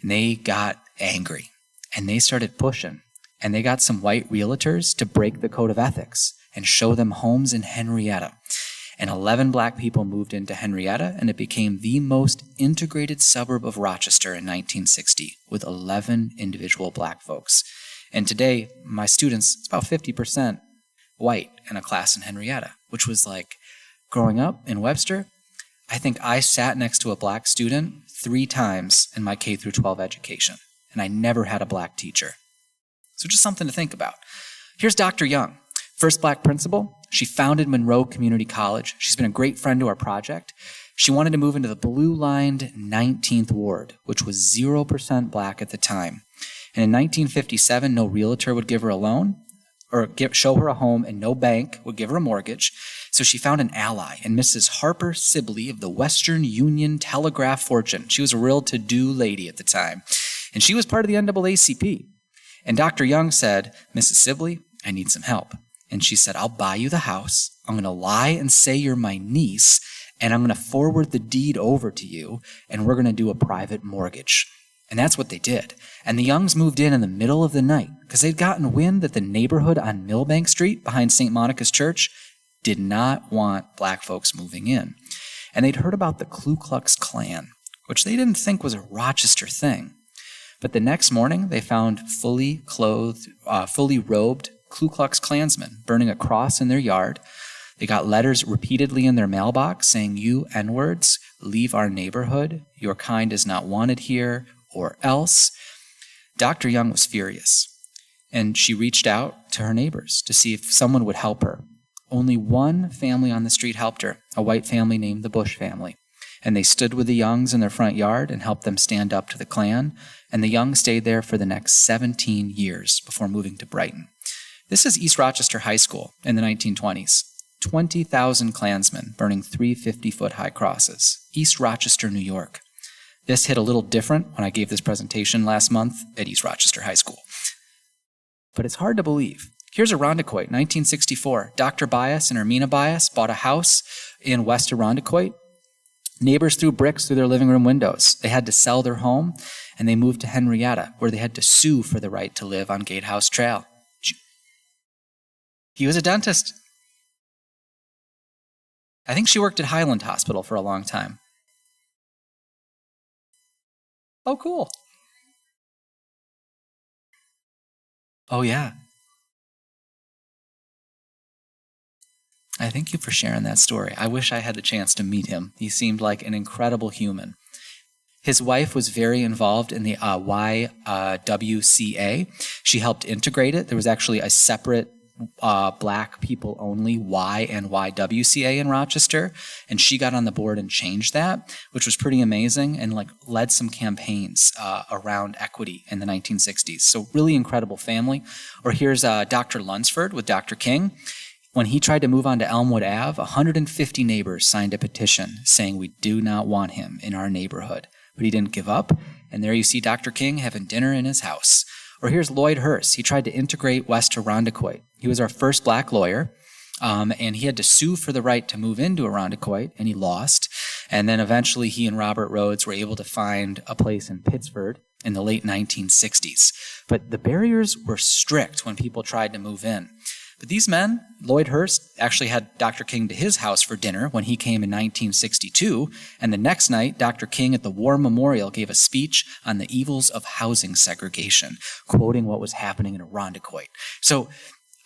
And they got angry, and they started pushing. And they got some white realtors to break the code of ethics and show them homes in Henrietta. And 11 black people moved into Henrietta, and it became the most integrated suburb of Rochester in 1960, with 11 individual black folks. And today, my students, it's about 50% white in a class in Henrietta, which was like, growing up in Webster, I think I sat next to a black student 3 times in my K through 12 education, and I never had a black teacher. So just something to think about. Here's Dr. Young, first black principal. She founded Monroe Community College. She's been a great friend to our project. She wanted to move into the blue-lined 19th Ward, which was 0% black at the time. And in 1957, no realtor would give her a loan or show her a home, and no bank would give her a mortgage. So she found an ally in Mrs. Harper Sibley of the Western Union Telegraph fortune. She was a real to-do lady at the time. And she was part of the NAACP. And Dr. Young said, Mrs. Sibley, I need some help. And she said, I'll buy you the house. I'm going to lie and say you're my niece, and I'm going to forward the deed over to you, and we're going to do a private mortgage. And that's what they did. And the Youngs moved in the middle of the night because they'd gotten wind that the neighborhood on Millbank Street behind St. Monica's Church did not want black folks moving in. And they'd heard about the Ku Klux Klan, which they didn't think was a Rochester thing. But the next morning, they found fully clothed, fully robed Ku Klux Klansmen burning a cross in their yard. They got letters repeatedly in their mailbox saying, you N-words, leave our neighborhood. Your kind is not wanted here, or else. Dr. Young was furious, and she reached out to her neighbors to see if someone would help her. Only one family on the street helped her, a white family named the Bush family. And they stood with the Youngs in their front yard and helped them stand up to the Klan. And the Youngs stayed there for the next 17 years before moving to Brighton. This is East Rochester High School in the 1920s. 20,000 Klansmen burning 3 50-foot high crosses. East Rochester, New York. This hit a little different when I gave this presentation last month at East Rochester High School. But it's hard to believe. Here's Irondequoit, 1964. Dr. Bias and Ermina Bias bought a house in West Irondequoit. Neighbors threw bricks through their living room windows. They had to sell their home, and they moved to Henrietta, where they had to sue for the right to live on Gatehouse Trail. He was a dentist. I think she worked at Highland Hospital for a long time. Oh, cool. Oh, yeah. I thank you for sharing that story. I wish I had the chance to meet him. He seemed like an incredible human. His wife was very involved in the YWCA. She helped integrate it. There was actually a separate black people only Y and YWCA in Rochester, and she got on the board and changed that, which was pretty amazing, and led some campaigns around equity in the 1960s. So really incredible family. Or here's Dr. Lunsford with Dr. King. When he tried to move on to Elmwood Ave, 150 neighbors signed a petition saying we do not want him in our neighborhood. But he didn't give up, and there you see Dr. King having dinner in his house. Or here's Lloyd Hurst. He tried to integrate West Irondequoit. He was our first black lawyer, and he had to sue for the right to move into Irondequoit, and he lost. And then eventually he and Robert Rhodes were able to find a place in Pittsford in the late 1960s. But the barriers were strict when people tried to move in. But these men, Lloyd Hurst, actually had Dr. King to his house for dinner when he came in 1962, and the next night, Dr. King at the War Memorial gave a speech on the evils of housing segregation, quoting what was happening in Irondequoit. So,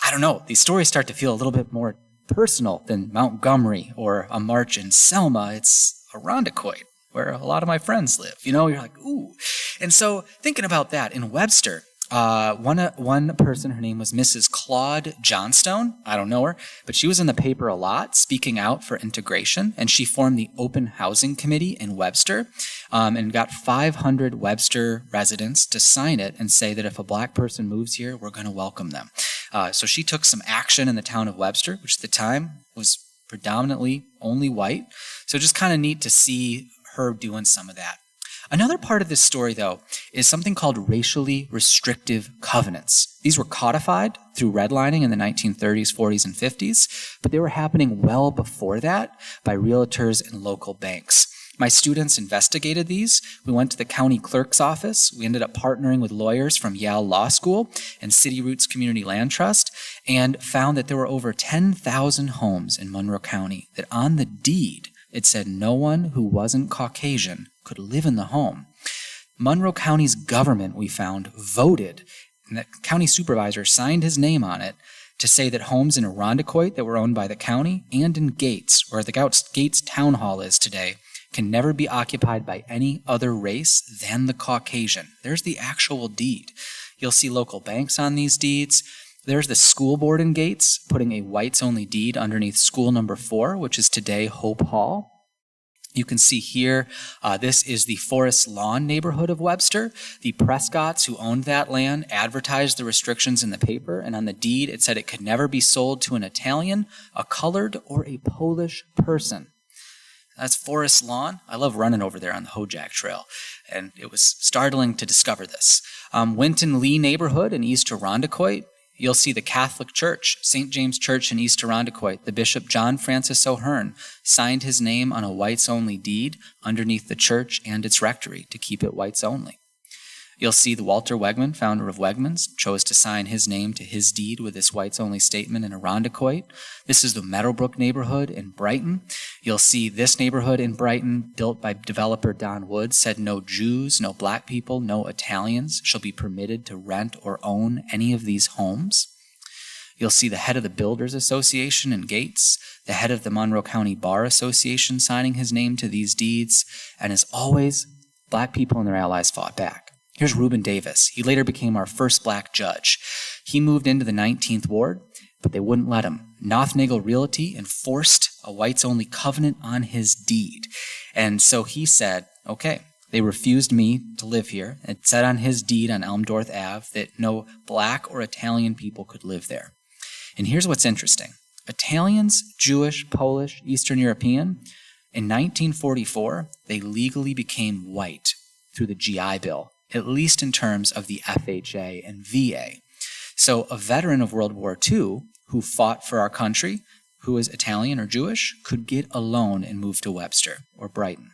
I don't know, these stories start to feel a little bit more personal than Montgomery or a march in Selma. It's Irondequoit, where a lot of my friends live. You know, you're like, ooh. And so, thinking about that, in Webster, One person, her name was Mrs. Claude Johnstone. I don't know her, but she was in the paper a lot, speaking out for integration, and she formed the Open Housing Committee in Webster, and got 500 Webster residents to sign it and say that if a black person moves here, we're going to welcome them. So she took some action in the town of Webster, which at the time was predominantly only white. So just kind of neat to see her doing some of that. Another part of this story, though, is something called racially restrictive covenants. These were codified through redlining in the 1930s, 40s, and 50s, but they were happening well before that by realtors and local banks. My students investigated these. We went to the county clerk's office. We ended up partnering with lawyers from Yale Law School and City Roots Community Land Trust, and found that there were over 10,000 homes in Monroe County that on the deed it said no one who wasn't Caucasian could live in the home. Monroe County's government, we found, voted, and the county supervisor signed his name on it to say that homes in Irondequoit that were owned by the county and in Gates, where the Gates Town Hall is today, can never be occupied by any other race than the Caucasian. There's the actual deed. You'll see local banks on these deeds. There's the school board in Gates putting a whites-only deed underneath school number 4, which is today Hope Hall. You can see here, this is the Forest Lawn neighborhood of Webster. The Prescotts who owned that land advertised the restrictions in the paper, and on the deed it said it could never be sold to an Italian, a colored, or a Polish person. That's Forest Lawn. I love running over there on the Hojack Trail, and it was startling to discover this. Winton Lee neighborhood in East Irondequoit, you'll see the Catholic Church, St. James Church in East Irondequoit. The Bishop John Francis O'Hearn signed his name on a whites-only deed underneath the church and its rectory to keep it whites-only. You'll see the Walter Wegman, founder of Wegmans, chose to sign his name to his deed with this whites-only statement in Irondequoit. This is the Meadowbrook neighborhood in Brighton. You'll see this neighborhood in Brighton, built by developer Don Wood, said no Jews, no black people, no Italians shall be permitted to rent or own any of these homes. You'll see the head of the Builders Association in Gates, the head of the Monroe County Bar Association signing his name to these deeds, and as always, black people and their allies fought back. Here's Reuben Davis. He later became our first black judge. He moved into the 19th Ward, but they wouldn't let him. Nothnagel Realty enforced a whites-only covenant on his deed. And so he said, okay, they refused me to live here. It said on his deed on Elmdorf Ave that no black or Italian people could live there. And here's what's interesting. Italians, Jewish, Polish, Eastern European, in 1944, they legally became white through the GI Bill, at least in terms of the FHA and VA. So a veteran of World War II who fought for our country, who was Italian or Jewish, could get a loan and move to Webster or Brighton.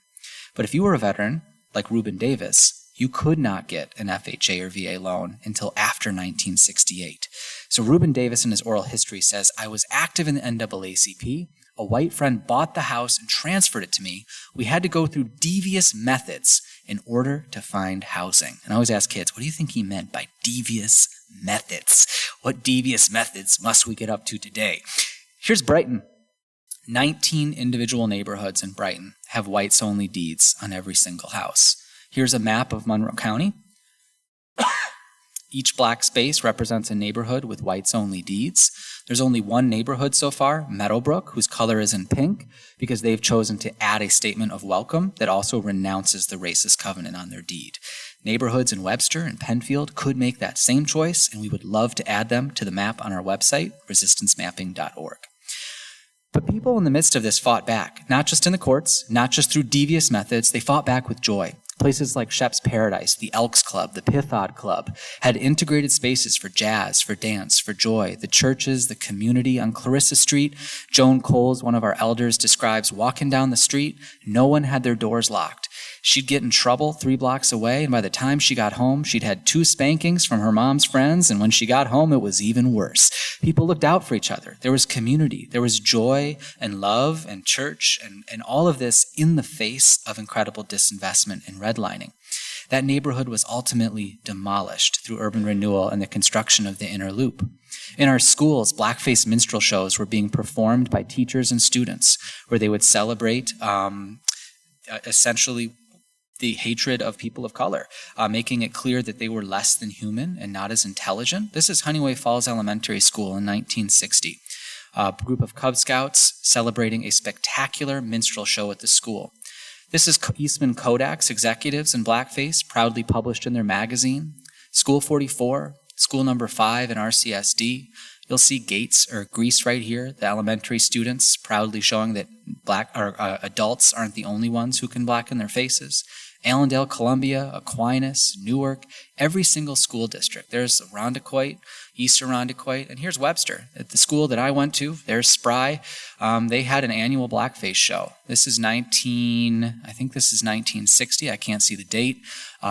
But if you were a veteran, like Reuben Davis, you could not get an FHA or VA loan until after 1968. So Reuben Davis in his oral history says, I was active in the NAACP. A white friend bought the house and transferred it to me. We had to go through devious methods in order to find housing. And I always ask kids, what do you think he meant by devious methods? What devious methods must we get up to today? Here's Brighton. 19 individual neighborhoods in Brighton have whites-only deeds on every single house. Here's a map of Monroe County. Each black space represents a neighborhood with whites-only deeds. There's only one neighborhood so far, Meadowbrook, whose color is in pink, because they've chosen to add a statement of welcome that also renounces the racist covenant on their deed. Neighborhoods in Webster and Penfield could make that same choice, and we would love to add them to the map on our website, resistancemapping.org. But people in the midst of this fought back, not just in the courts, not just through devious methods, they fought back with joy. Places like Shep's Paradise, the Elks Club, the Pythod Club had integrated spaces for jazz, for dance, for joy. The churches, the community on Clarissa Street. Joan Coles, one of our elders, describes walking down the street, no one had their doors locked. She'd get in trouble 3 blocks away, and by the time she got home, she'd had 2 spankings from her mom's friends, and when she got home, it was even worse. People looked out for each other. There was community. There was joy and love and church and all of this in the face of incredible disinvestment and redlining. That neighborhood was ultimately demolished through urban renewal and the construction of the inner loop. In our schools, blackface minstrel shows were being performed by teachers and students, where they would celebrate essentially the hatred of people of color, making it clear that they were less than human and not as intelligent. This is Honeyway Falls Elementary School in 1960. A group of Cub Scouts celebrating a spectacular minstrel show at the school. This is Eastman Kodak's Executives in Blackface, proudly published in their magazine. School 44, School number 5 in RCSD. You'll see Gates or Grease right here, the elementary students proudly showing that adults aren't the only ones who can blacken their faces. Allendale, Columbia, Aquinas, Newark, every single school district. There's Irondequoit, East Irondequoit, and here's Webster. At the school that I went to, there's Spry. They had an annual blackface show. This is 1960. I can't see the date.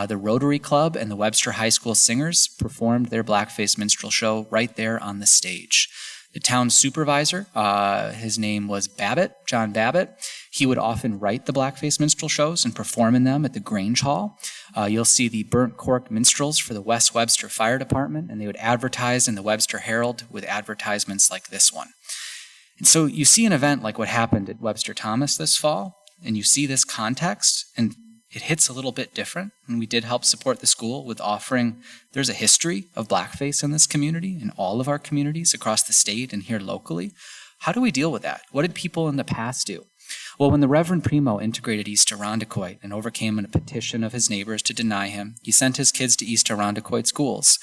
The Rotary Club and the Webster High School Singers performed their blackface minstrel show right there on the stage. The town supervisor, his name was Babbitt, John Babbitt. He would often write the blackface minstrel shows and perform in them at the Grange Hall. You'll see the burnt cork minstrels for the West Webster Fire Department, and they would advertise in the Webster Herald with advertisements like this one. And so you see an event like what happened at Webster Thomas this fall, and you see this context, and it hits a little bit different. And we did help support the school with offering, there's a history of blackface in this community, in all of our communities across the state and here locally. How do we deal with that? What did people in the past do? Well, when the Reverend Primo integrated East Irondequoit and overcame a petition of his neighbors to deny him, he sent his kids to East Irondequoit schools,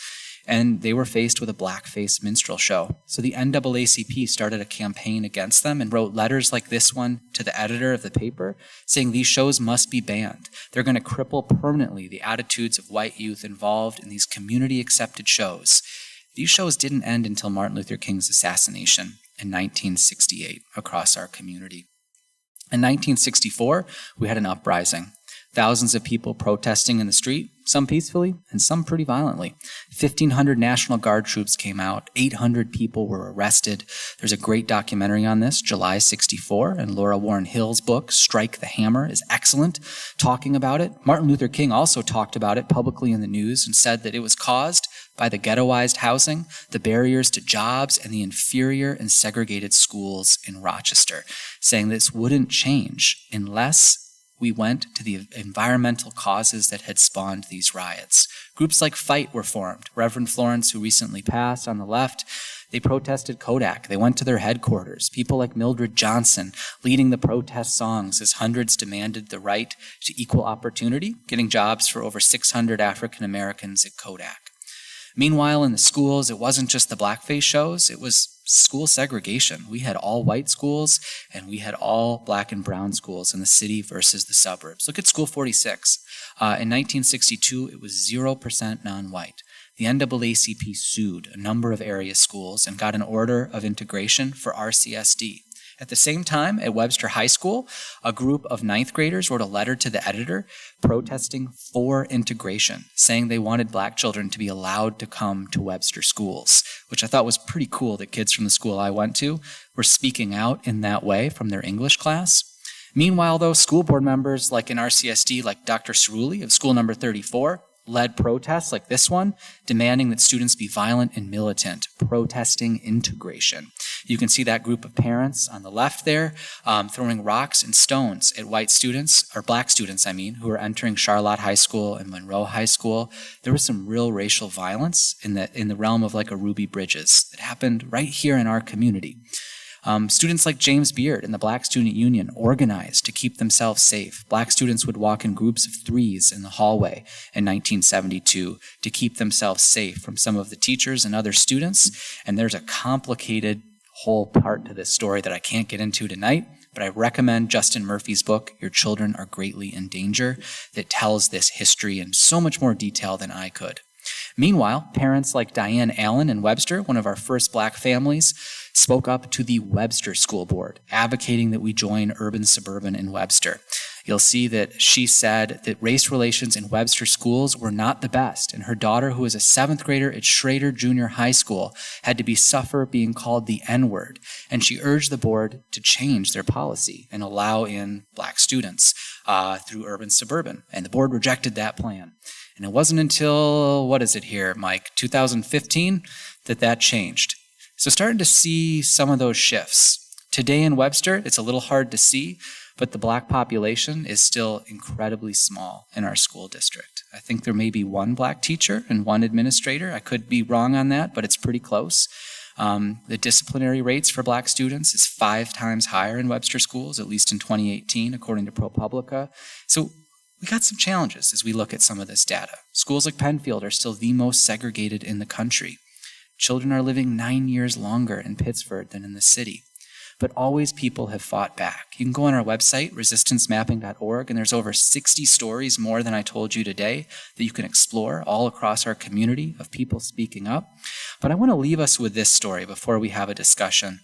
and they were faced with a blackface minstrel show. So the NAACP started a campaign against them and wrote letters like this one to the editor of the paper, saying these shows must be banned. They're going to cripple permanently the attitudes of white youth involved in these community-accepted shows. These shows didn't end until Martin Luther King's assassination in 1968 across our community. In 1964, we had an uprising. Thousands of people protesting in the street, some peacefully and some pretty violently. 1,500 National Guard troops came out. 800 people were arrested. There's a great documentary on this, July 64, and Laura Warren Hill's book, Strike the Hammer, is excellent, talking about it. Martin Luther King also talked about it publicly in the news and said that it was caused by the ghettoized housing, the barriers to jobs, and the inferior and segregated schools in Rochester, saying this wouldn't change unless we went to the environmental causes that had spawned these riots. Groups like Fight were formed. Reverend Florence, who recently passed on the left, they protested Kodak. They went to their headquarters. People like Mildred Johnson leading the protest songs as hundreds demanded the right to equal opportunity, getting jobs for over 600 African Americans at Kodak. Meanwhile, in the schools, it wasn't just the blackface shows, it was school segregation. We had all white schools and we had all black and brown schools in the city versus the suburbs. Look at School 46. In 1962, it was 0% non-white. The NAACP sued a number of area schools and got an order of integration for RCSD. At the same time, at Webster High School, a group of ninth graders wrote a letter to the editor protesting for integration, saying they wanted black children to be allowed to come to Webster schools, which I thought was pretty cool that kids from the school I went to were speaking out in that way from their English class. Meanwhile, though, school board members like in RCSD, like Dr. Cerulli of school number 34, led protests like this one, demanding that students be violent and militant, protesting integration. You can see that group of parents on the left there throwing rocks and stones at white students, or black students, who were entering Charlotte High School and Monroe High School. There was some real racial violence in the realm of like a Ruby Bridges that happened right here in our community. Students like James Beard and the Black Student Union organized to keep themselves safe. Black students would walk in groups of threes in the hallway in 1972 to keep themselves safe from some of the teachers and other students. And there's a complicated whole part to this story that I can't get into tonight, but I recommend Justin Murphy's book, Your Children Are Greatly in Danger, that tells this history in so much more detail than I could. Meanwhile, parents like Diane Allen in Webster, one of our first black families, spoke up to the Webster School Board, advocating that we join urban-suburban in Webster. You'll see that she said that race relations in Webster schools were not the best, and her daughter, who was a 7th grader at Schrader Junior High School, had to suffer being called the N-word, and she urged the board to change their policy and allow in black students through urban-suburban, and the board rejected that plan. And it wasn't until, 2015, that changed. So starting to see some of those shifts. Today in Webster, it's a little hard to see, but the Black population is still incredibly small in our school district. I think there may be one Black teacher and one administrator. I could be wrong on that, but it's pretty close. The disciplinary rates for Black students is 5 times higher in Webster schools, at least in 2018, according to ProPublica. So we got some challenges as we look at some of this data. Schools like Penfield are still the most segregated in the country. Children are living 9 years longer in Pittsford than in the city. But always people have fought back. You can go on our website, resistancemapping.org, and there's over 60 stories more than I told you today that you can explore all across our community of people speaking up. But I want to leave us with this story before we have a discussion.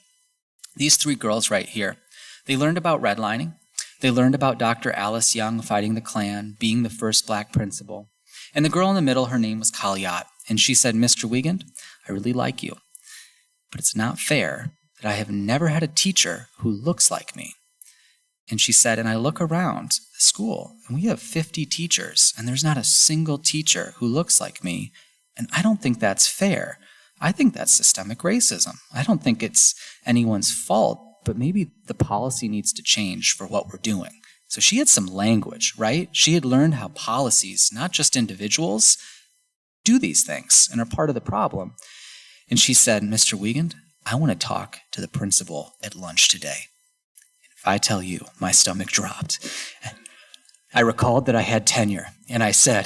These 3 girls right here, they learned about redlining. They learned about Dr. Alice Young fighting the Klan, being the first Black principal. And the girl in the middle, her name was Kalyat, and she said, "Mr. Wiegand, I really like you, but it's not fair that I have never had a teacher who looks like me." And she said, and I look around the school, and we have 50 teachers, and there's not a single teacher who looks like me, and I don't think that's fair. I think that's systemic racism. I don't think it's anyone's fault, but maybe the policy needs to change for what we're doing. So she had some language, right? She had learned how policies, not just individuals, do these things and are part of the problem. And she said, "Mr. Wiegand, I want to talk to the principal at lunch today." And if I tell you, my stomach dropped. I recalled that I had tenure, and I said,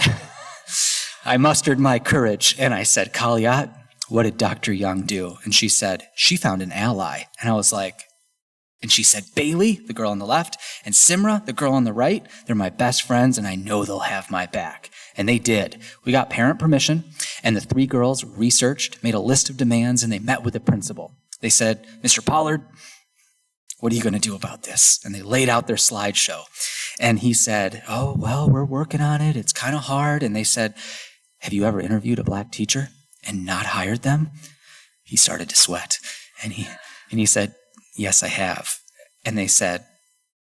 I mustered my courage, and I said, "Kalyat, what did Dr. Young do?" And she said, "She found an ally." And I was like, and she said, "Bailey," the girl on the left, and Simra, the girl on the right, they're my best friends, and I know they'll have my back. And they did. We got parent permission, and the 3 girls researched, made a list of demands, and they met with the principal. They said, "Mr. Pollard, what are you going to do about this?" And they laid out their slideshow. And he said, "Oh, well, we're working on it. It's kind of hard." And they said, "Have you ever interviewed a Black teacher and not hired them?" He started to sweat. And he said, "Yes, I have." And they said,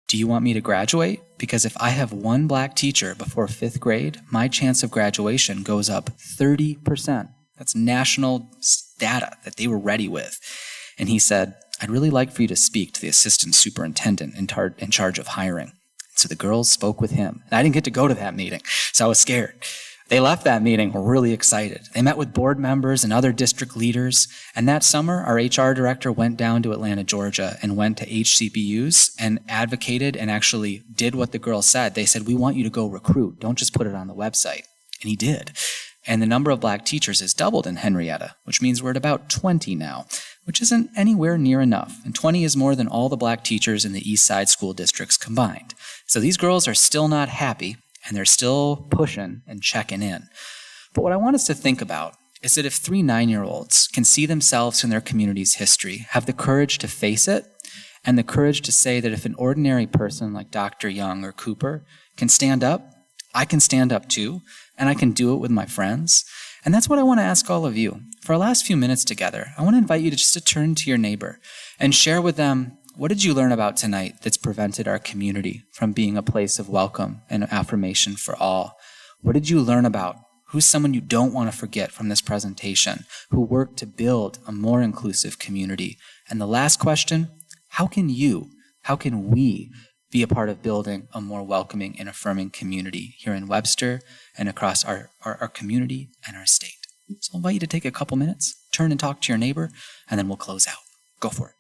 "Do you want me to graduate? Because if I have one Black teacher before 5th grade, my chance of graduation goes up 30%. That's national data that they were ready with. And he said, "I'd really like for you to speak to the assistant superintendent in charge of hiring." So the girls spoke with him. And I didn't get to go to that meeting, so I was scared. They left that meeting really excited. They met with board members and other district leaders. And that summer, our HR director went down to Atlanta, Georgia, and went to HCBUs and advocated and actually did what the girls said. They said, "We want you to go recruit. Don't just put it on the website." And he did. And the number of Black teachers has doubled in Henrietta, which means we're at about 20 now, which isn't anywhere near enough. And 20 is more than all the Black teachers in the East Side school districts combined. So these girls are still not happy, and they're still pushing and checking in. But what I want us to think about is that if 3 9-year-olds can see themselves in their community's history, have the courage to face it, and the courage to say that if an ordinary person like Dr. Young or Cooper can stand up, I can stand up too, and I can do it with my friends. And that's what I want to ask all of you. For our last few minutes together, I want to invite you to just to turn to your neighbor and share with them, what did you learn about tonight that's prevented our community from being a place of welcome and affirmation for all? What did you learn about? Who's someone you don't want to forget from this presentation who worked to build a more inclusive community? And the last question, how can we be a part of building a more welcoming and affirming community here in Webster and across our community and our state? So I'll invite you to take a couple minutes, turn and talk to your neighbor, and then we'll close out. Go for it.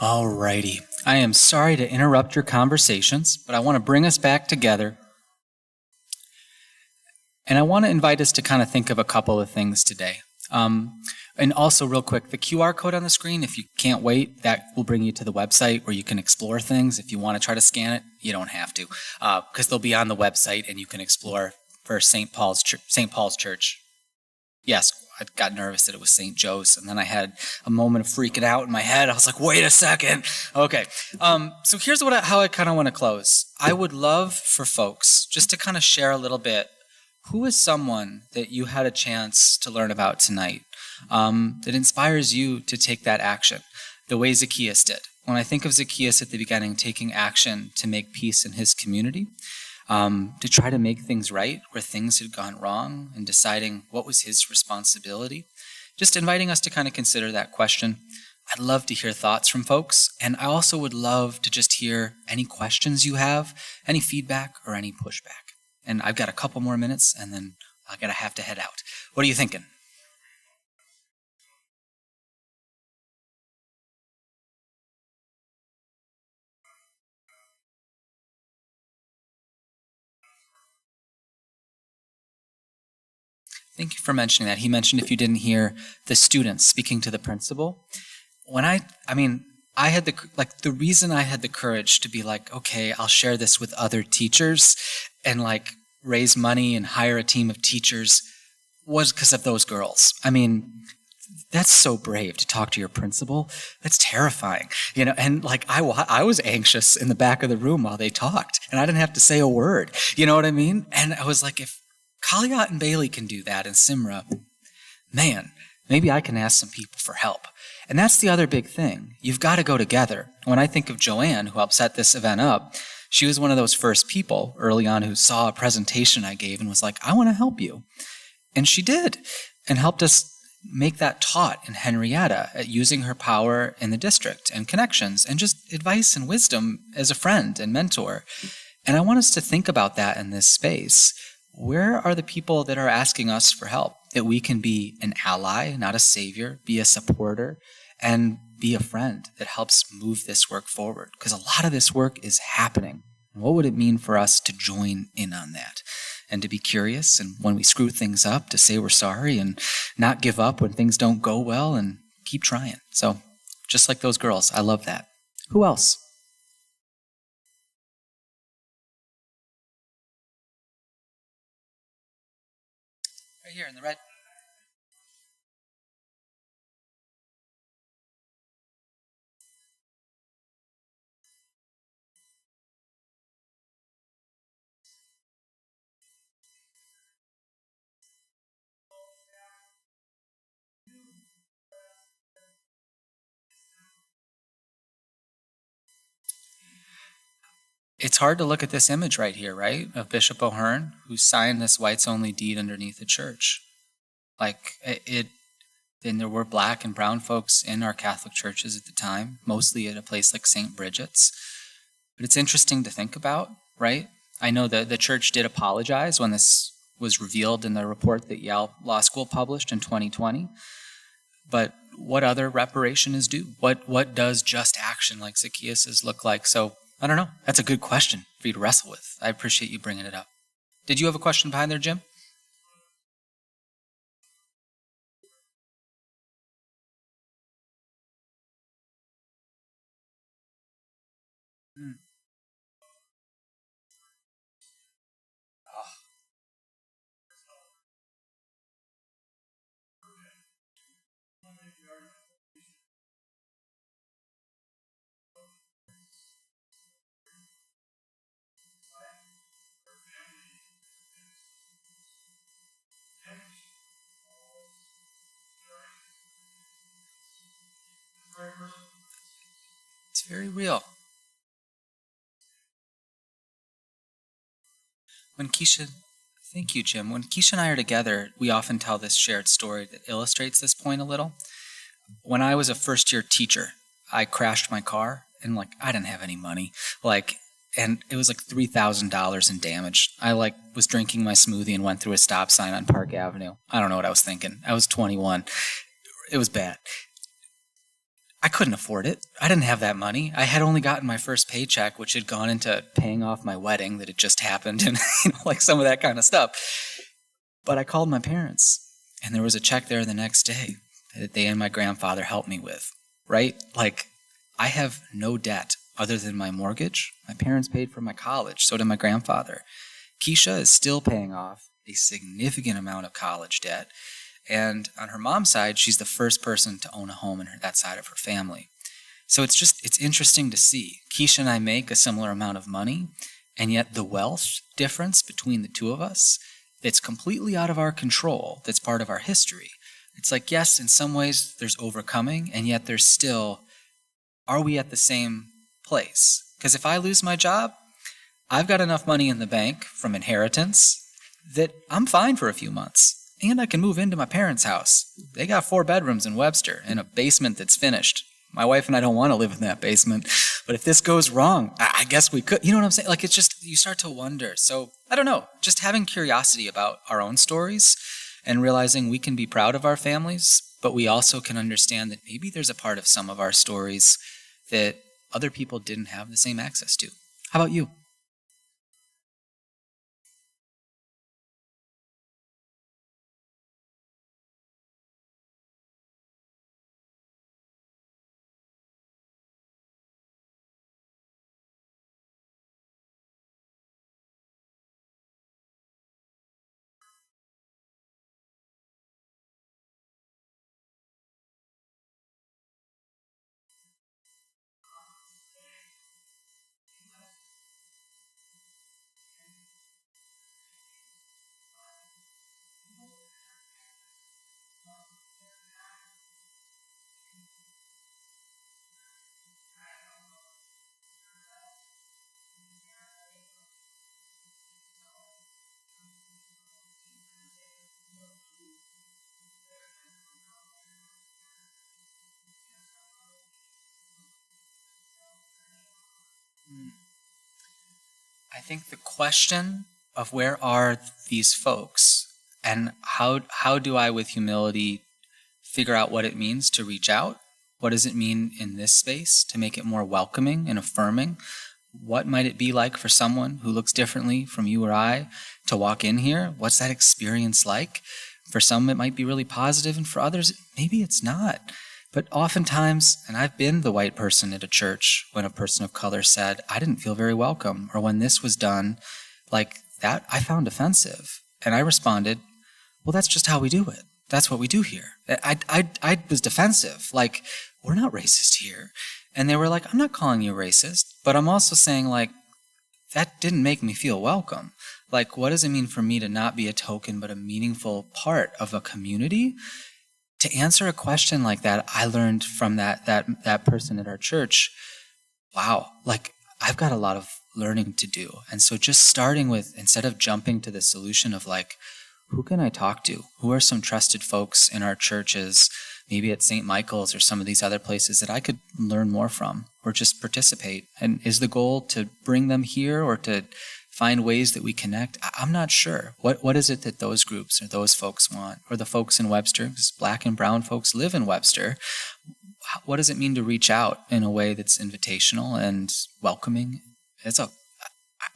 Alrighty. I am sorry to interrupt your conversations, but I want to bring us back together. And I want to invite us to kind of think of a couple of things today. And also, real quick, the QR code on the screen, if you can't wait, that will bring you to the website where you can explore things. If you want to try to scan it, you don't have to, because they'll be on the website and you can explore for St. Paul's Church. Yes, I got nervous that it was St. Joe's, and then I had a moment of freaking out in my head. I was like, wait a second. Okay, so here's how I kind of want to close. I would love for folks just to kind of share a little bit. Who is someone that you had a chance to learn about tonight that inspires you to take that action, the way Zacchaeus did? When I think of Zacchaeus at the beginning, taking action to make peace in his community, to try to make things right where things had gone wrong and deciding what was his responsibility, just inviting us to kind of consider that question. I'd love to hear thoughts from folks, and I also would love to just hear any questions you have, any feedback, or any pushback. And I've got a couple more minutes, and then I'm going to have to head out. What are you thinking? Thank you for mentioning that. He mentioned if you didn't hear the students speaking to the principal. When I had the reason I had the courage to be like, okay, I'll share this with other teachers and raise money and hire a team of teachers was because of those girls. I mean, that's so brave to talk to your principal. That's terrifying, and I was anxious in the back of the room while they talked, and I didn't have to say a word. You know what I mean? And I was like, if Kaliat and Bailey can do that, and Simra, man, maybe I can ask some people for help. And that's the other big thing. You've got to go together. When I think of Joanne, who helped set this event up, she was one of those first people early on who saw a presentation I gave and was like, I want to help you. And she did, and helped us make that taught in Henrietta at using her power in the district and connections and just advice and wisdom as a friend and mentor. And I want us to think about that in this space. Where are the people that are asking us for help? That we can be an ally, not a savior, be a supporter, and be a friend that helps move this work forward. Because a lot of this work is happening. And what would it mean for us to join in on that? And to be curious, and when we screw things up, to say we're sorry and not give up when things don't go well and keep trying. So, just like those girls, I love that. Who else? Right here in the red. It's hard to look at this image right here, right? Of Bishop O'Hearn, who signed this whites-only deed underneath the church. Then there were black and brown folks in our Catholic churches at the time, mostly at a place like St. Bridget's. But it's interesting to think about, right? I know that the church did apologize when this was revealed in the report that Yale Law School published in 2020. But what other reparation is due? What does just action like Zacchaeus's look like? So, I don't know. That's a good question for you to wrestle with. I appreciate you bringing it up. Did you have a question behind there, Jim? It's very real. Thank you, Jim. When Keisha and I are together, we often tell this shared story that illustrates this point a little. When I was a first-year teacher, I crashed my car, and I didn't have any money. And it was $3,000 in damage. I was drinking my smoothie and went through a stop sign on Park Avenue. I don't know what I was thinking. I was 21. It was bad. I couldn't afford it. I didn't have that money. I had only gotten my first paycheck, which had gone into paying off my wedding that had just happened and like some of that kind of stuff. But I called my parents, and there was a check there the next day that they and my grandfather helped me with, right? Like, I have no debt other than my mortgage. My parents paid for my college, so did my grandfather. Keisha is still paying off a significant amount of college debt. And on her mom's side, she's the first person to own a home in that side of her family. So it's interesting to see. Keisha and I make a similar amount of money, and yet the wealth difference between the two of us, that's completely out of our control, that's part of our history. It's like, yes, in some ways there's overcoming, and yet there's still, are we at the same place? Because if I lose my job, I've got enough money in the bank from inheritance that I'm fine for a few months. And I can move into my parents' house. They got 4 bedrooms in Webster and a basement that's finished. My wife and I don't want to live in that basement. But if this goes wrong, I guess we could. You know what I'm saying? Like, it's just, you start to wonder. So, I don't know. Just having curiosity about our own stories and realizing we can be proud of our families, but we also can understand that maybe there's a part of some of our stories that other people didn't have the same access to. How about you? I think the question of where are these folks and how do I, with humility, figure out what it means to reach out? What does it mean in this space to make it more welcoming and affirming? What might it be like for someone who looks differently from you or I to walk in here? What's that experience like? For some, it might be really positive, and for others, maybe it's not. But oftentimes, and I've been the white person at a church when a person of color said, I didn't feel very welcome, or when this was done, like that, I found offensive. And I responded, well, that's just how we do it. That's what we do here. I was defensive, like, we're not racist here. And they were like, I'm not calling you racist, but I'm also saying, like, that didn't make me feel welcome. Like, what does it mean for me to not be a token, but a meaningful part of a community? To answer a question like that, I learned from that person at our church, wow, like, I've got a lot of learning to do. And so just starting with, instead of jumping to the solution of like, who can I talk to? Who are some trusted folks in our churches, maybe at St. Michael's or some of these other places that I could learn more from or just participate? And is the goal to bring them here or to find ways that we connect? I'm not sure. What is it that those groups or those folks want? Or the folks in Webster, because Black and brown folks live in Webster. What does it mean to reach out in a way that's invitational and welcoming?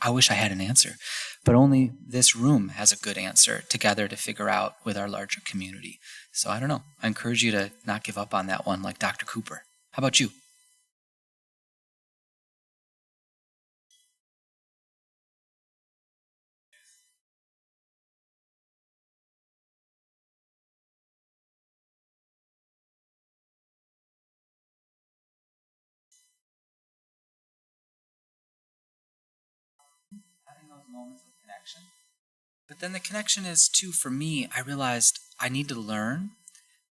I wish I had an answer, but only this room has a good answer together to figure out with our larger community. So I don't know. I encourage you to not give up on that one like Dr. Cooper. How about you? Having those moments of connection. But then the connection is too, for me, I realized I need to learn,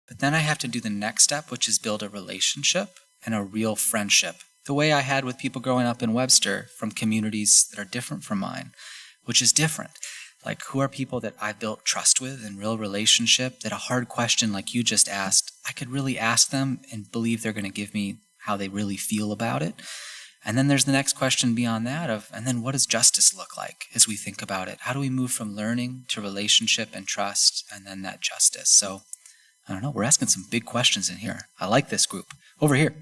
but then I have to do the next step, which is build a relationship and a real friendship. The way I had with people growing up in Webster from communities that are different from mine, which is different. Like, who are people that I built trust with and real relationship, that a hard question like you just asked, I could really ask them and believe they're going to give me how they really feel about it. And then there's the next question beyond that of, and then what does justice look like as we think about it? How do we move from learning to relationship and trust and then that justice? So I don't know, we're asking some big questions in here. I like this group. Over here.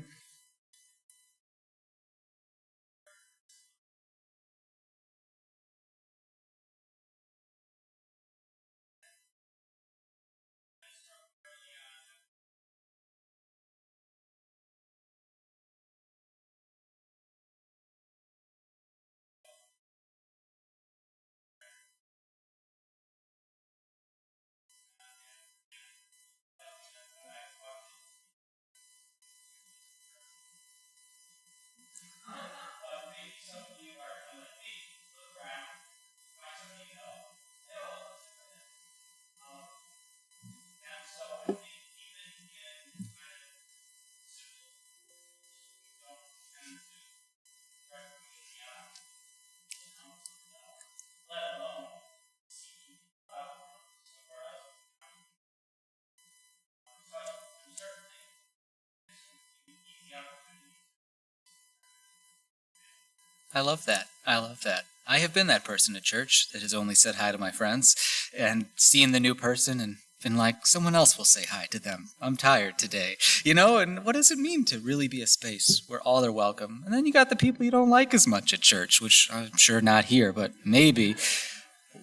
I love that. I love that. I have been that person at church that has only said hi to my friends and seen the new person and been like, someone else will say hi to them. I'm tired today. And what does it mean to really be a space where all are welcome? And then you got the people you don't like as much at church, which I'm sure not here, but maybe.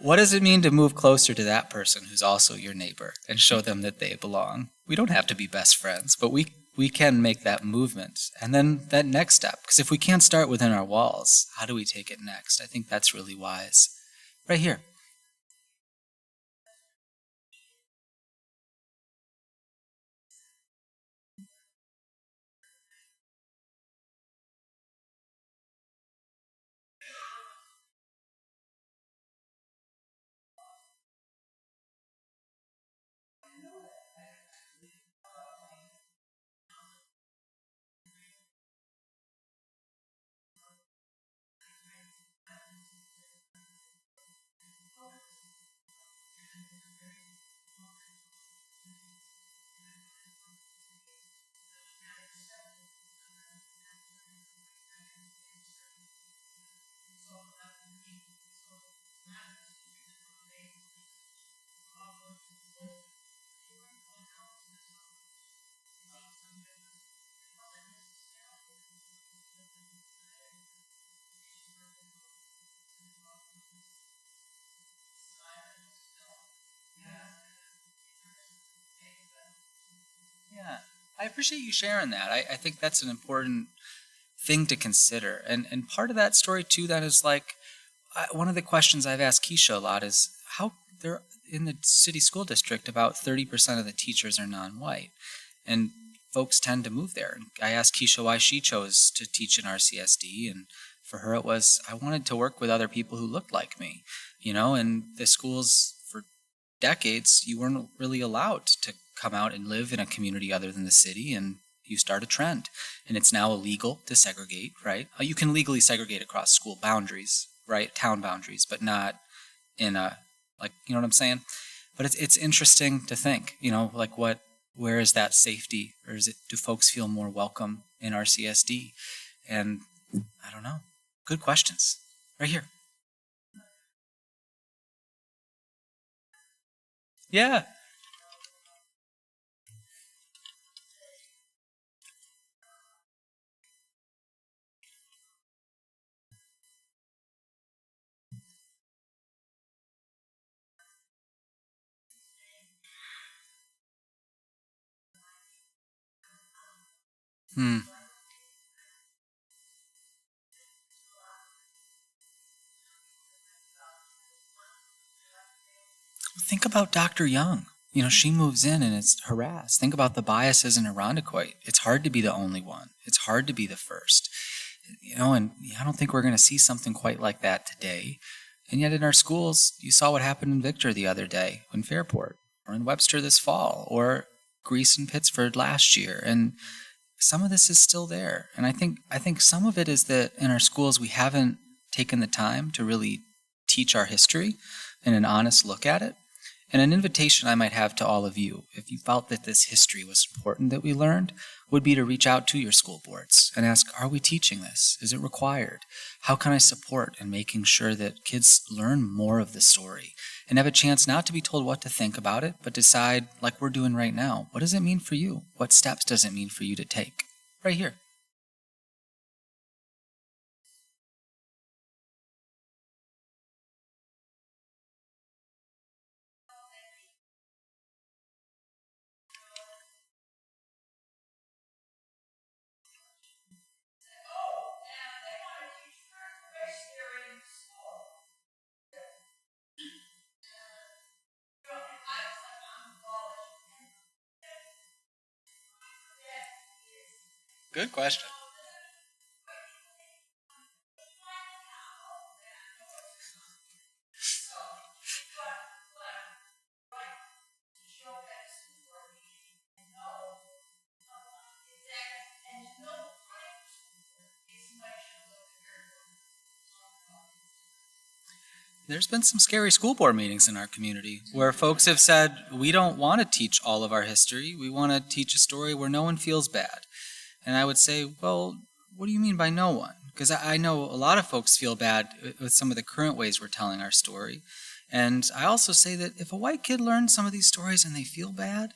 What does it mean to move closer to that person who's also your neighbor and show them that they belong? We don't have to be best friends, but we can make that movement. And then that next step, because if we can't start within our walls, how do we take it next? I think that's really wise. Right here. Yeah, I appreciate you sharing that. I think that's an important thing to consider. And part of that story, too, that is like, one of the questions I've asked Keisha a lot is how they're in the city school district, about 30% of the teachers are non-white. And folks tend to move there. And I asked Keisha why she chose to teach in RCSD, and for her it was, I wanted to work with other people who looked like me, and the schools for decades, you weren't really allowed to come out and live in a community other than the city, and you start a trend. And it's now illegal to segregate, right? You can legally segregate across school boundaries, right? Town boundaries, but not in a, like, you know what I'm saying? But it's interesting to think, like where is that safety? Or do folks feel more welcome in RCSD? And I don't know. Good questions. Right here. Yeah. Hmm. Think about Dr. Young. She moves in and is harassed. Think about the biases in Irondequoit. It's hard to be the only one. It's hard to be the first. And I don't think we're going to see something quite like that today. And yet in our schools, you saw what happened in Victor the other day, in Fairport, or in Webster this fall, or Greece and Pittsford last year. And some of this is still there. And I think some of it is that in our schools we haven't taken the time to really teach our history and an honest look at it. And an invitation I might have to all of you, if you felt that this history was important that we learned, would be to reach out to your school boards and ask, are we teaching this? Is it required? How can I support in making sure that kids learn more of the story and have a chance not to be told what to think about it, but decide, like we're doing right now, what does it mean for you? What steps does it mean for you to take? Right here. Good question. There's been some scary school board meetings in our community where folks have said, we don't want to teach all of our history. We want to teach a story where no one feels bad. And I would say, well, what do you mean by no one? Because I know a lot of folks feel bad with some of the current ways we're telling our story. And I also say that if a white kid learns some of these stories and they feel bad,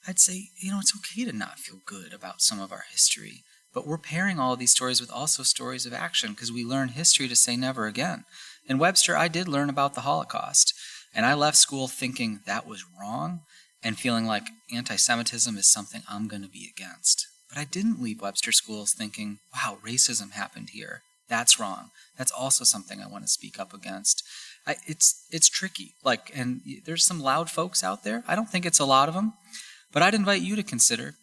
I'd say, it's okay to not feel good about some of our history. But we're pairing all of these stories with also stories of action because we learn history to say never again. In Webster, I did learn about the Holocaust, and I left school thinking that was wrong and feeling like anti-Semitism is something I'm going to be against. But I didn't leave Webster schools thinking, wow, racism happened here. That's wrong. That's also something I want to speak up against. It's tricky. And there's some loud folks out there. I don't think it's a lot of them, but I'd invite you to consider,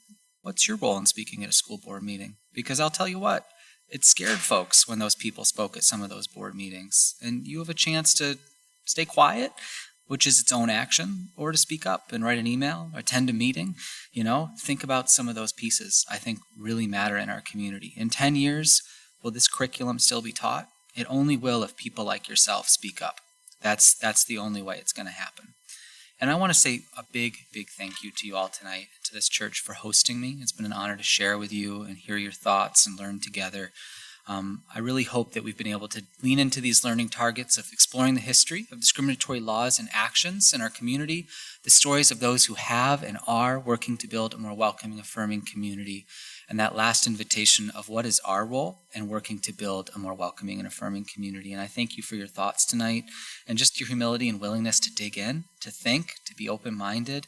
what's your role in speaking at a school board meeting? Because I'll tell you what, it scared folks when those people spoke at some of those board meetings. And you have a chance to stay quiet, which is its own action, or to speak up and write an email or attend a meeting. Think about some of those pieces I think really matter in our community. In 10 years, will this curriculum still be taught? It only will if people like yourself speak up. That's the only way it's going to happen. And I want to say a big, big thank you to you all tonight, to this church for hosting me. It's been an honor to share with you and hear your thoughts and learn together. I really hope that we've been able to lean into these learning targets of exploring the history of discriminatory laws and actions in our community, the stories of those who have and are working to build a more welcoming, affirming community, and that last invitation of what is our role in working to build a more welcoming and affirming community. And I thank you for your thoughts tonight and just your humility and willingness to dig in, to think, to be open-minded.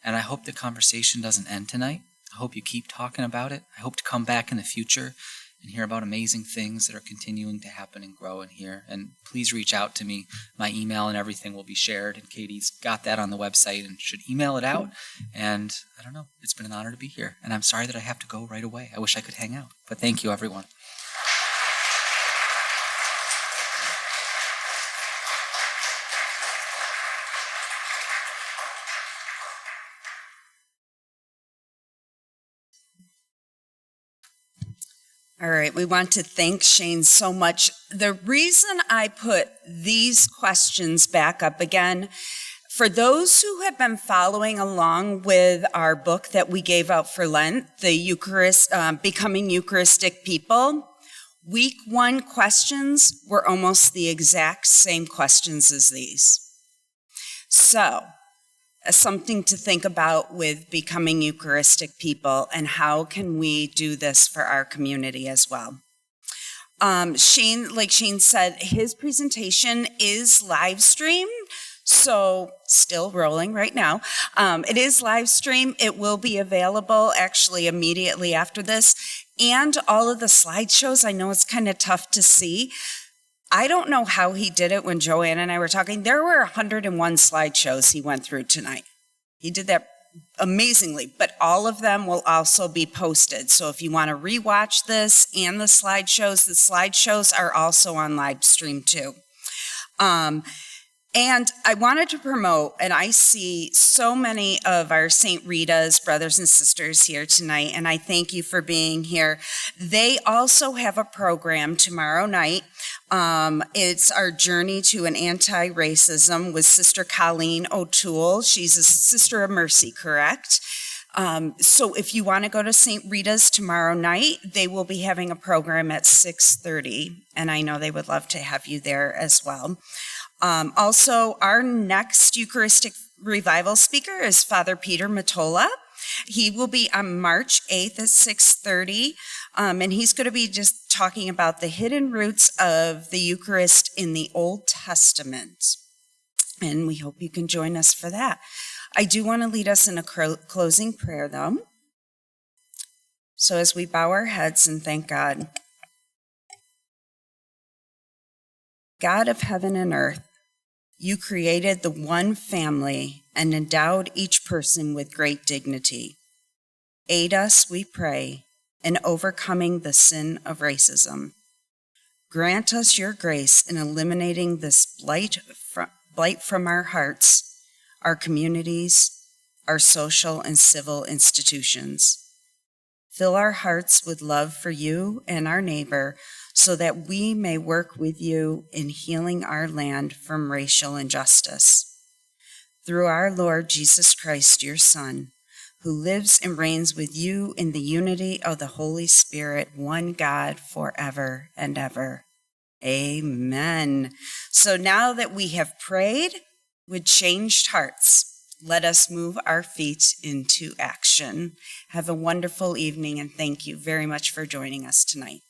And I hope the conversation doesn't end tonight. I hope you keep talking about it. I hope to come back in the future and hear about amazing things that are continuing to happen and grow in here. And please reach out to me. My email and everything will be shared, and Katie's got that on the website and should email it out. And I don't know, it's been an honor to be here. And I'm sorry that I have to go right away. I wish I could hang out. But thank you, everyone. All right, we want to thank Shane so much. The reason I put these questions back up again, for those who have been following along with our book that we gave out for Lent, the Eucharist, Becoming Eucharistic People, week 1 questions were almost the exact same questions as these. So, something to think about with becoming Eucharistic people and how can we do this for our community as well. Shane, like Shane said, his presentation is live streamed, so still rolling right now. It is live streamed. It will be available actually immediately after this. And all of the slideshows, I know it's kind of tough to see. I don't know how he did it when Joanne and I were talking. There were 101 slideshows he went through tonight. He did that amazingly, but all of them will also be posted. So if you want to rewatch this and the slideshows are also on live stream too. And I wanted to promote, and I see so many of our St. Rita's brothers and sisters here tonight, and I thank you for being here. They also have a program tomorrow night. It's our Journey to an Anti-Racism with Sister Colleen O'Toole. She's a Sister of Mercy, correct? So if you want to go to St. Rita's tomorrow night, they will be having a program at 6:30, and I know they would love to have you there as well. Also, our next Eucharistic revival speaker is Father Peter Matola. He will be on March 8th at 6:30, and he's going to be just talking about the hidden roots of the Eucharist in the Old Testament. And we hope you can join us for that. I do want to lead us in a closing prayer, though. So as we bow our heads and thank God. God of heaven and earth, you created the one family and endowed each person with great dignity. Aid us, we pray, in overcoming the sin of racism. Grant us your grace in eliminating this blight from our hearts, our communities, our social and civil institutions. Fill our hearts with love for you and our neighbor so that we may work with you in healing our land from racial injustice. Through our Lord Jesus Christ, your Son, who lives and reigns with you in the unity of the Holy Spirit, one God, forever and ever. Amen. So now that we have prayed with changed hearts, let us move our feet into action. Have a wonderful evening, and thank you very much for joining us tonight.